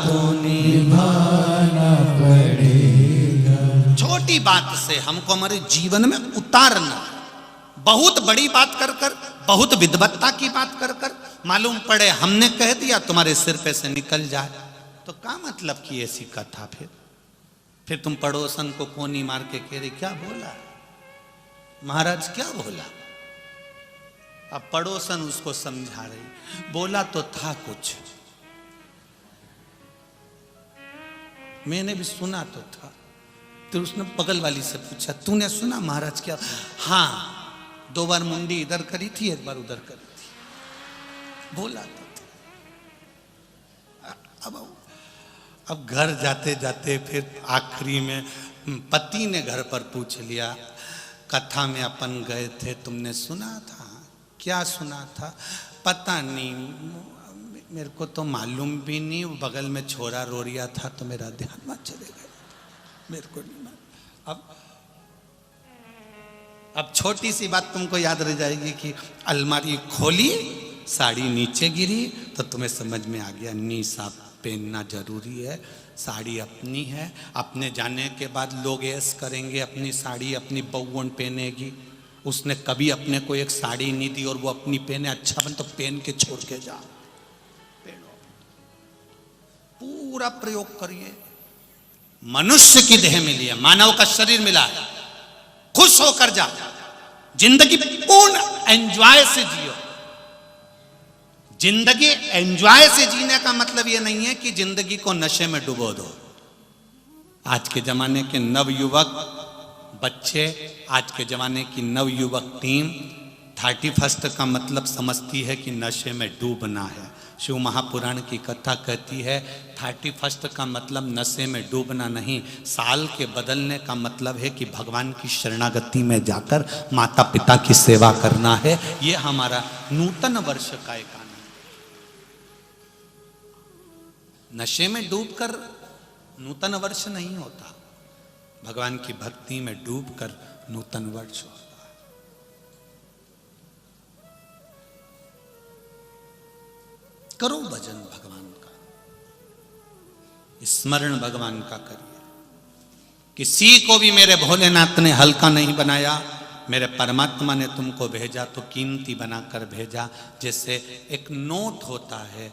Speaker 1: तो
Speaker 2: निभाना पड़ेगा।
Speaker 1: छोटी बात से हमको हमारे जीवन में उतारना, बहुत बड़ी बात कर कर, बहुत विद्वत्ता की बात कर कर, मालूम पड़े हमने कह दिया तुम्हारे सिर पे से निकल जाए तो क्या मतलब की ऐसी कथा। फिर तुम पड़ोसन को कोनी मार के कह रहे क्या बोला महाराज, क्या बोला। अब पड़ोसन उसको समझा रही, बोला तो था कुछ, मैंने भी सुना तो था। तो उसने बगल वाली से पूछा तूने सुना महाराज क्या। हाँ, 2 बार मुंडी इधर करी थी, 1 बार उधर करी थी, बोला तो था। अब घर जाते जाते फिर आखिरी में पति ने घर पर पूछ लिया, कथा में अपन गए थे, तुमने सुना था। क्या सुना था, पता नहीं, मेरे को तो मालूम भी नहीं, बगल में छोरा रो रिया था तो मेरा ध्यान मत चले गया, मेरे को नहीं मालूम। अब छोटी सी बात तुमको याद रह जाएगी कि अलमारी खोली, साड़ी नीचे गिरी तो तुम्हें समझ में आ गया निशाब पहनना जरूरी है, साड़ी अपनी है। अपने जाने के बाद लोग ऐश करेंगे अपनी साड़ी अपनी बहुवन पहनेगी, उसने कभी अपने को एक साड़ी नहीं दी और वो अपनी पहने, अच्छा बन तो पहन के छोड़ के जा, पूरा प्रयोग करिए। मनुष्य की देह मिली है, मानव का शरीर मिला है, खुश होकर जा, जिंदगी पूर्ण एंजॉय से जियो। जिंदगी एंजॉय से जीने का मतलब यह नहीं है कि जिंदगी को नशे में डुबो दो। आज के जमाने के नवयुवक बच्चे, आज के जमाने की नवयुवक टीम 31 का मतलब समझती है कि नशे में डूबना है। शिव महापुराण की कथा कहती है 31 का मतलब नशे में डूबना नहीं, साल के बदलने का मतलब है कि भगवान की शरणागति में जाकर माता पिता की सेवा करना है। ये हमारा नूतन वर्ष का एक आनंद। नशे में डूबकर नूतन वर्ष नहीं होता, भगवान की भक्ति में डूबकर नूतन वर्ष होता। करो भजन भगवान का, स्मरण भगवान का करिए। किसी को भी मेरे भोलेनाथ ने हल्का नहीं बनाया, मेरे परमात्मा ने तुमको भेजा तो कीमती बनाकर भेजा। जैसे एक नोट होता है,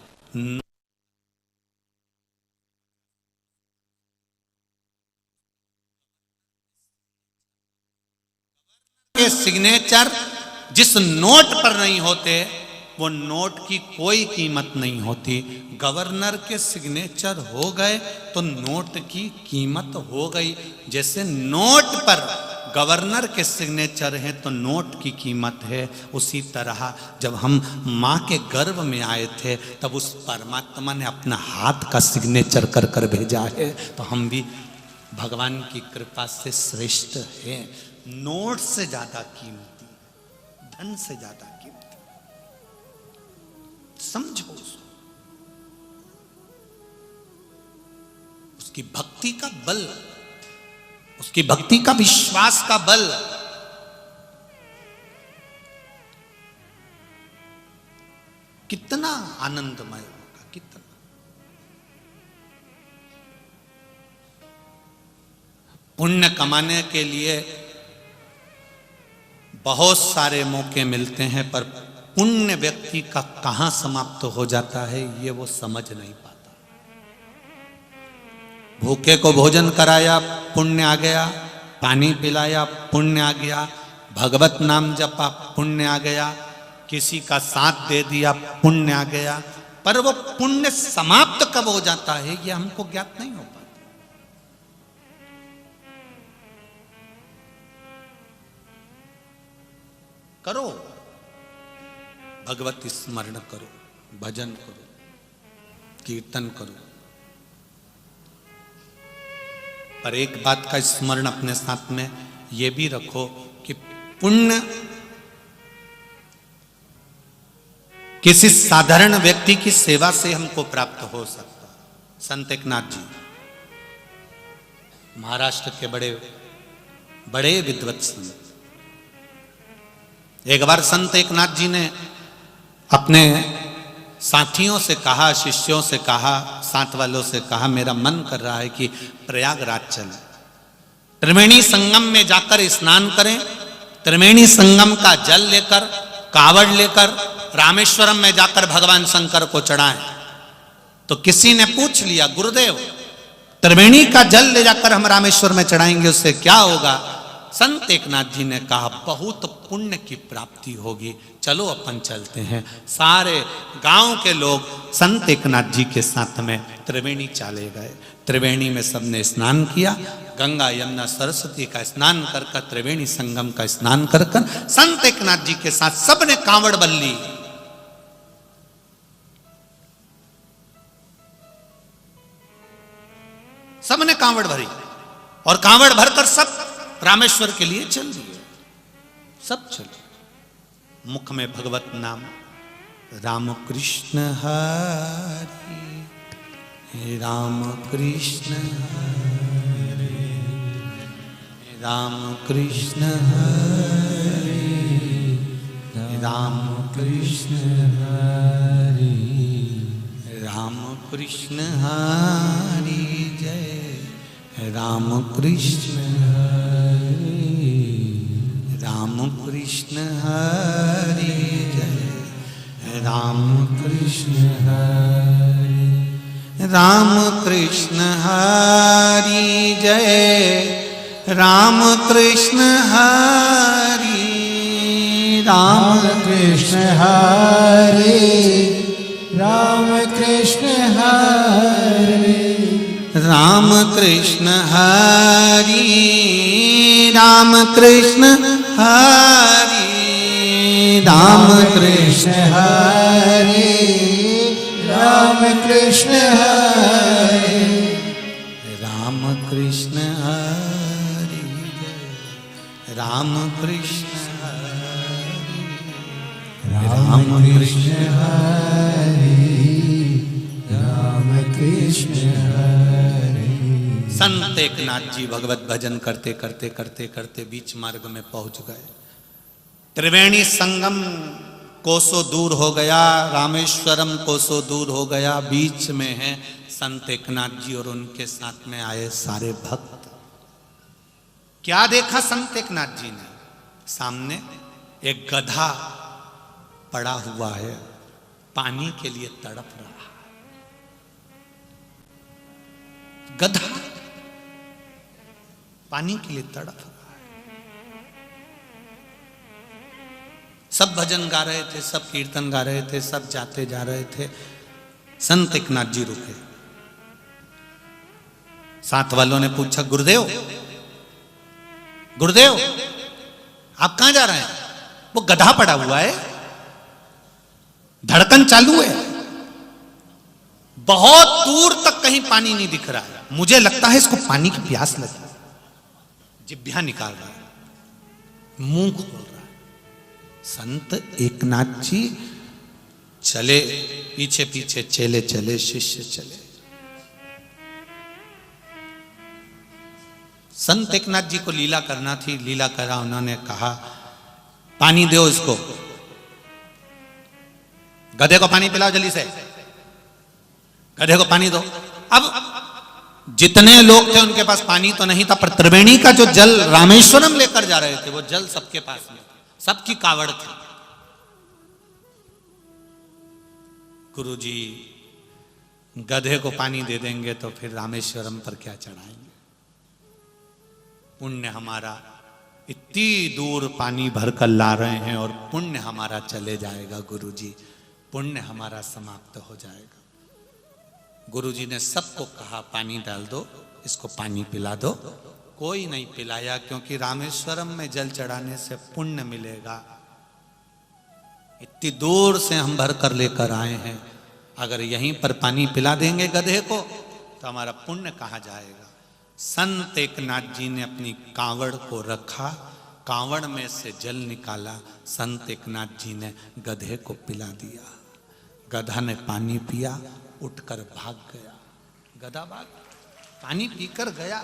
Speaker 1: के सिग्नेचर जिस नोट पर नहीं होते वो नोट की कोई कीमत नहीं होती। गवर्नर के सिग्नेचर हो गए तो नोट की कीमत हो गई। जैसे नोट पर गवर्नर के सिग्नेचर हैं तो नोट की कीमत है, उसी तरह जब हम माँ के गर्भ में आए थे तब उस परमात्मा ने अपना हाथ का सिग्नेचर कर कर भेजा है, तो हम भी भगवान की कृपा से श्रेष्ठ हैं। नोट से ज्यादा कीमती, धन से ज्यादा कीमती। समझो उसकी भक्ति का बल, उसकी भक्ति का विश्वास का बल। कितना आनंदमय होगा, कितना। पुण्य कमाने के लिए बहुत सारे मौके मिलते हैं, पर पुण्य व्यक्ति का कहां समाप्त हो जाता है ये वो समझ नहीं पाता। भूखे को भोजन कराया, पुण्य आ गया, पानी पिलाया, पुण्य आ गया, भगवत नाम जपा, पुण्य आ गया, किसी का साथ दे दिया, पुण्य आ गया, पर वो पुण्य समाप्त कब हो जाता है ये हमको ज्ञात नहीं हो पाता। करो भगवत स्मरण करो, भजन करो, कीर्तन करो, पर एक बात का स्मरण अपने साथ में ये भी रखो कि पुण्य किसी साधारण व्यक्ति की सेवा से हमको प्राप्त हो सकता है। संत एकनाथ जी महाराष्ट्र के बड़े बड़े विद्वत संत। एक बार संत एकनाथ जी ने अपने साथियों से कहा, शिष्यों से कहा, साथ वालों से कहा, मेरा मन कर रहा है कि प्रयागराज चलें, त्रिवेणी संगम में जाकर स्नान करें, त्रिवेणी संगम का जल लेकर, कावड़ लेकर रामेश्वरम में जाकर भगवान शंकर को चढ़ाएं। तो किसी ने पूछ लिया, गुरुदेव त्रिवेणी का जल ले जाकर हम रामेश्वर में चढ़ाएंगे, उससे क्या होगा? संत एकनाथ जी ने कहा, बहुत पुण्य की प्राप्ति होगी, चलो अपन चलते हैं। सारे गांव के लोग संत एकनाथ जी के साथ में त्रिवेणी चले गए। त्रिवेणी में सबने स्नान किया, गंगा यमुना सरस्वती का स्नान कर कर, त्रिवेणी संगम का स्नान कर कर संत एकनाथ जी के साथ सबने कांवड़ बल्ली। सबने कांवड़ भरी और कांवड़ भरकर सब रामेश्वर के लिए चल दिए। सब चले, मुख में भगवत नाम, राम कृष्ण हरि राम कृष्ण हरि राम कृष्ण हरि राम कृष्ण हरि राम कृष्ण हरि जय राम कृष्ण राम कृष्ण हरि जय राम कृष्ण हरि राम कृष्ण हरि जय राम कृष्ण हरि राम
Speaker 2: कृष्ण हरे राम कृष्ण हरे
Speaker 1: राम कृष्ण हरि राम कृष्ण हरि राम कृष्ण
Speaker 2: हरे राम कृष्ण हरे
Speaker 1: राम कृष्ण हरि राम कृष्ण हरि
Speaker 2: राम कृष्ण हरे राम कृष्ण हरे।
Speaker 1: संत एकनाथ जी भगवत भजन करते करते करते करते बीच मार्ग में पहुंच गए। त्रिवेणी संगम कोसों दूर हो गया, रामेश्वरम कोसों दूर हो गया, बीच में है संत एकनाथ जी और उनके साथ में आए सारे भक्त। क्या देखा संत एकनाथ जी ने? सामने एक गधा पड़ा हुआ है, पानी के लिए तड़प रहा है। गधा पानी के लिए तड़प रहा है। सब भजन गा रहे थे, सब कीर्तन गा रहे थे, सब जाते जा रहे थे। संत एकनाथ जी रुके। साथ वालों ने पूछा, गुरुदेव गुरुदेव आप कहां जा रहे हैं? वो गधा पड़ा हुआ है, धड़कन चालू है, बहुत दूर तक कहीं पानी नहीं दिख रहा है, मुझे लगता है इसको पानी की प्यास लगी। जिभ्या निकाल रहा है, मुंह खोल रहा है। संत एकनाथ जी चले, पीछे पीछे चेले चले, शिष्य चले। संत एकनाथ जी को लीला करना थी, लीला करा। उन्होंने कहा, पानी दो इसको, गधे को पानी पिलाओ जल्दी से, गधे को पानी दो। अब जितने लोग थे उनके पास पानी तो नहीं था, पर त्रिवेणी का जो जल रामेश्वरम लेकर जा रहे थे वो जल सबके पास में था, सबकी कावड़ थी। गुरुजी गधे को पानी दे देंगे तो फिर रामेश्वरम पर क्या चढ़ाएंगे? पुण्य हमारा इतनी दूर पानी भरकर ला रहे हैं और पुण्य हमारा चले जाएगा गुरुजी, पुण्य हमारा समाप्त हो जाएगा। गुरुजी ने सबको कहा, पानी डाल दो, इसको पानी पिला दो। कोई नहीं पिलाया, क्योंकि रामेश्वरम में जल चढ़ाने से पुण्य मिलेगा। इतनी दूर से हम भर कर लेकर आए हैं, अगर यहीं पर पानी पिला देंगे गधे को तो हमारा पुण्य कहाँ जाएगा? संत एकनाथ जी ने अपनी कांवड़ को रखा, कांवड़ में से जल निकाला, संत एकनाथ जी ने गधे को पिला दिया। गधा ने पानी पिया, उठकर भाग गया। गधा भाग पानी पीकर गया।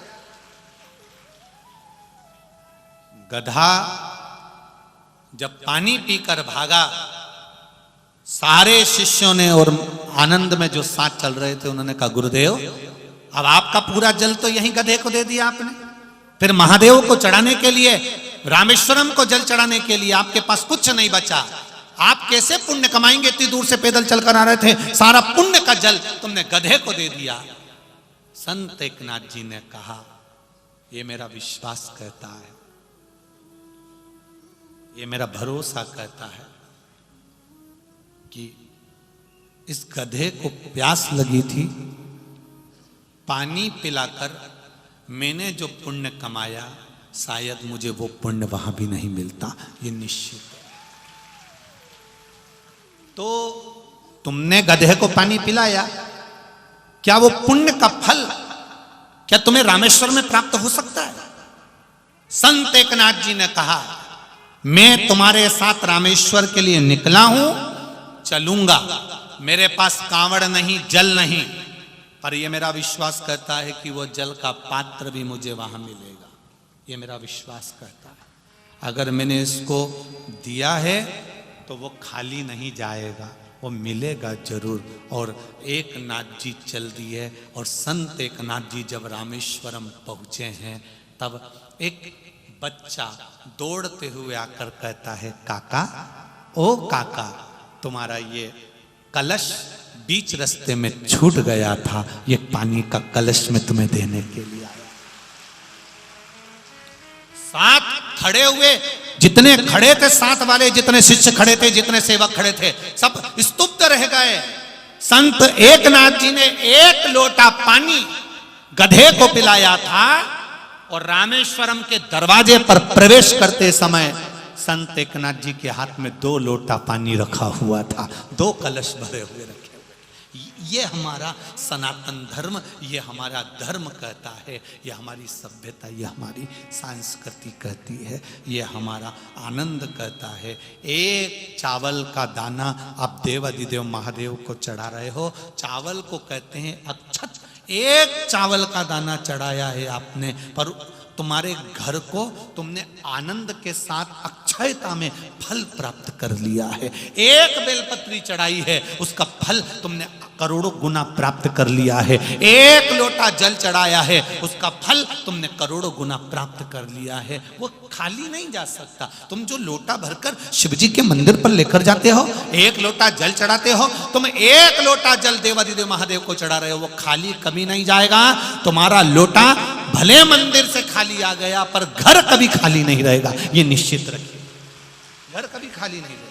Speaker 1: गधा जब पानी पीकर भागा, सारे शिष्यों ने और आनंद में जो साथ चल रहे थे उन्होंने कहा, गुरुदेव अब आपका पूरा जल तो यहीं गधे को दे दिया आपने, फिर महादेव को चढ़ाने के लिए, रामेश्वरम को जल चढ़ाने के लिए आपके पास कुछ नहीं बचा। आप कैसे पुण्य कमाएंगे? इतनी दूर से पैदल चलकर आ रहे थे, सारा पुण्य का जल तुमने गधे को दे दिया। संत एकनाथ जी ने कहा, ये मेरा विश्वास कहता है, ये मेरा भरोसा कहता है कि इस गधे को प्यास लगी थी, पानी पिलाकर मैंने जो पुण्य कमाया, शायद मुझे वो पुण्य वहां भी नहीं मिलता, ये निश्चित है। तो तुमने गधे को पानी पिलाया, क्या वो पुण्य का फल क्या तुम्हें रामेश्वर में प्राप्त हो सकता है? संत एकनाथ जी ने कहा, मैं तुम्हारे साथ रामेश्वर के लिए निकला हूं, चलूंगा, मेरे पास कांवड़ नहीं, जल नहीं, पर यह मेरा विश्वास कहता है कि वो जल का पात्र भी मुझे वहां मिलेगा। ये मेरा विश्वास कहता है, अगर मैंने इसको दिया है तो वो खाली नहीं जाएगा, वो मिलेगा जरूर। और एकनाथ जी चल दिए, और संत एकनाथ जी जब रामेश्वरम पहुंचे हैं, तब एक बच्चा दौड़ते हुए आकर कहता है, काका, ओ काका, तुम्हारा ये कलश बीच रास्ते में छूट गया था, ये पानी का कलश में तुम्हें देने के लिए आया। साथ खड़े हुए जितने खड़े थे, साथ वाले जितने शिष्य खड़े थे, जितने सेवक खड़े थे, सब स्तुप्त रह गए। संत एकनाथ जी ने एक लोटा पानी गधे को पिलाया था, और रामेश्वरम के दरवाजे पर प्रवेश करते समय संत एकनाथ जी के हाथ में 2 लोटा पानी रखा हुआ था, 2 कलश भरे हुए रखे हुए। ये हमारा सनातन धर्म, ये हमारा धर्म कहता है, ये हमारी सभ्यता, ये हमारी संस्कृति कहती है, ये हमारा आनंद कहता है। एक चावल का दाना आप देव अधिदेव महादेव को चढ़ा रहे हो, चावल को कहते हैं अक्षत। एक चावल का दाना चढ़ाया है आपने, पर तुम्हारे घर को तुमने आनंद के साथ अक्षयता में फल प्राप्त कर लिया है। एक बेलपत्री चढ़ाई है, उसका फल तुमने करोड़ों गुना प्राप्त कर लिया है। एक लोटा जल चढ़ाया है, उसका फल तुमने करोड़ों गुना प्राप्त कर लिया है। वो खाली नहीं जा सकता। तुम जो लोटा भरकर शिवजी के मंदिर पर लेकर जाते हो, एक लोटा जल चढ़ाते हो, तुम एक लोटा जल देवाधिदेव महादेव को चढ़ा रहे हो, वो खाली कभी नहीं जाएगा। तुम्हारा लोटा भले मंदिर से खाली आ गया, पर घर कभी खाली नहीं रहेगा, ये निश्चित रखिए, घर कभी खाली नहीं रहेगा।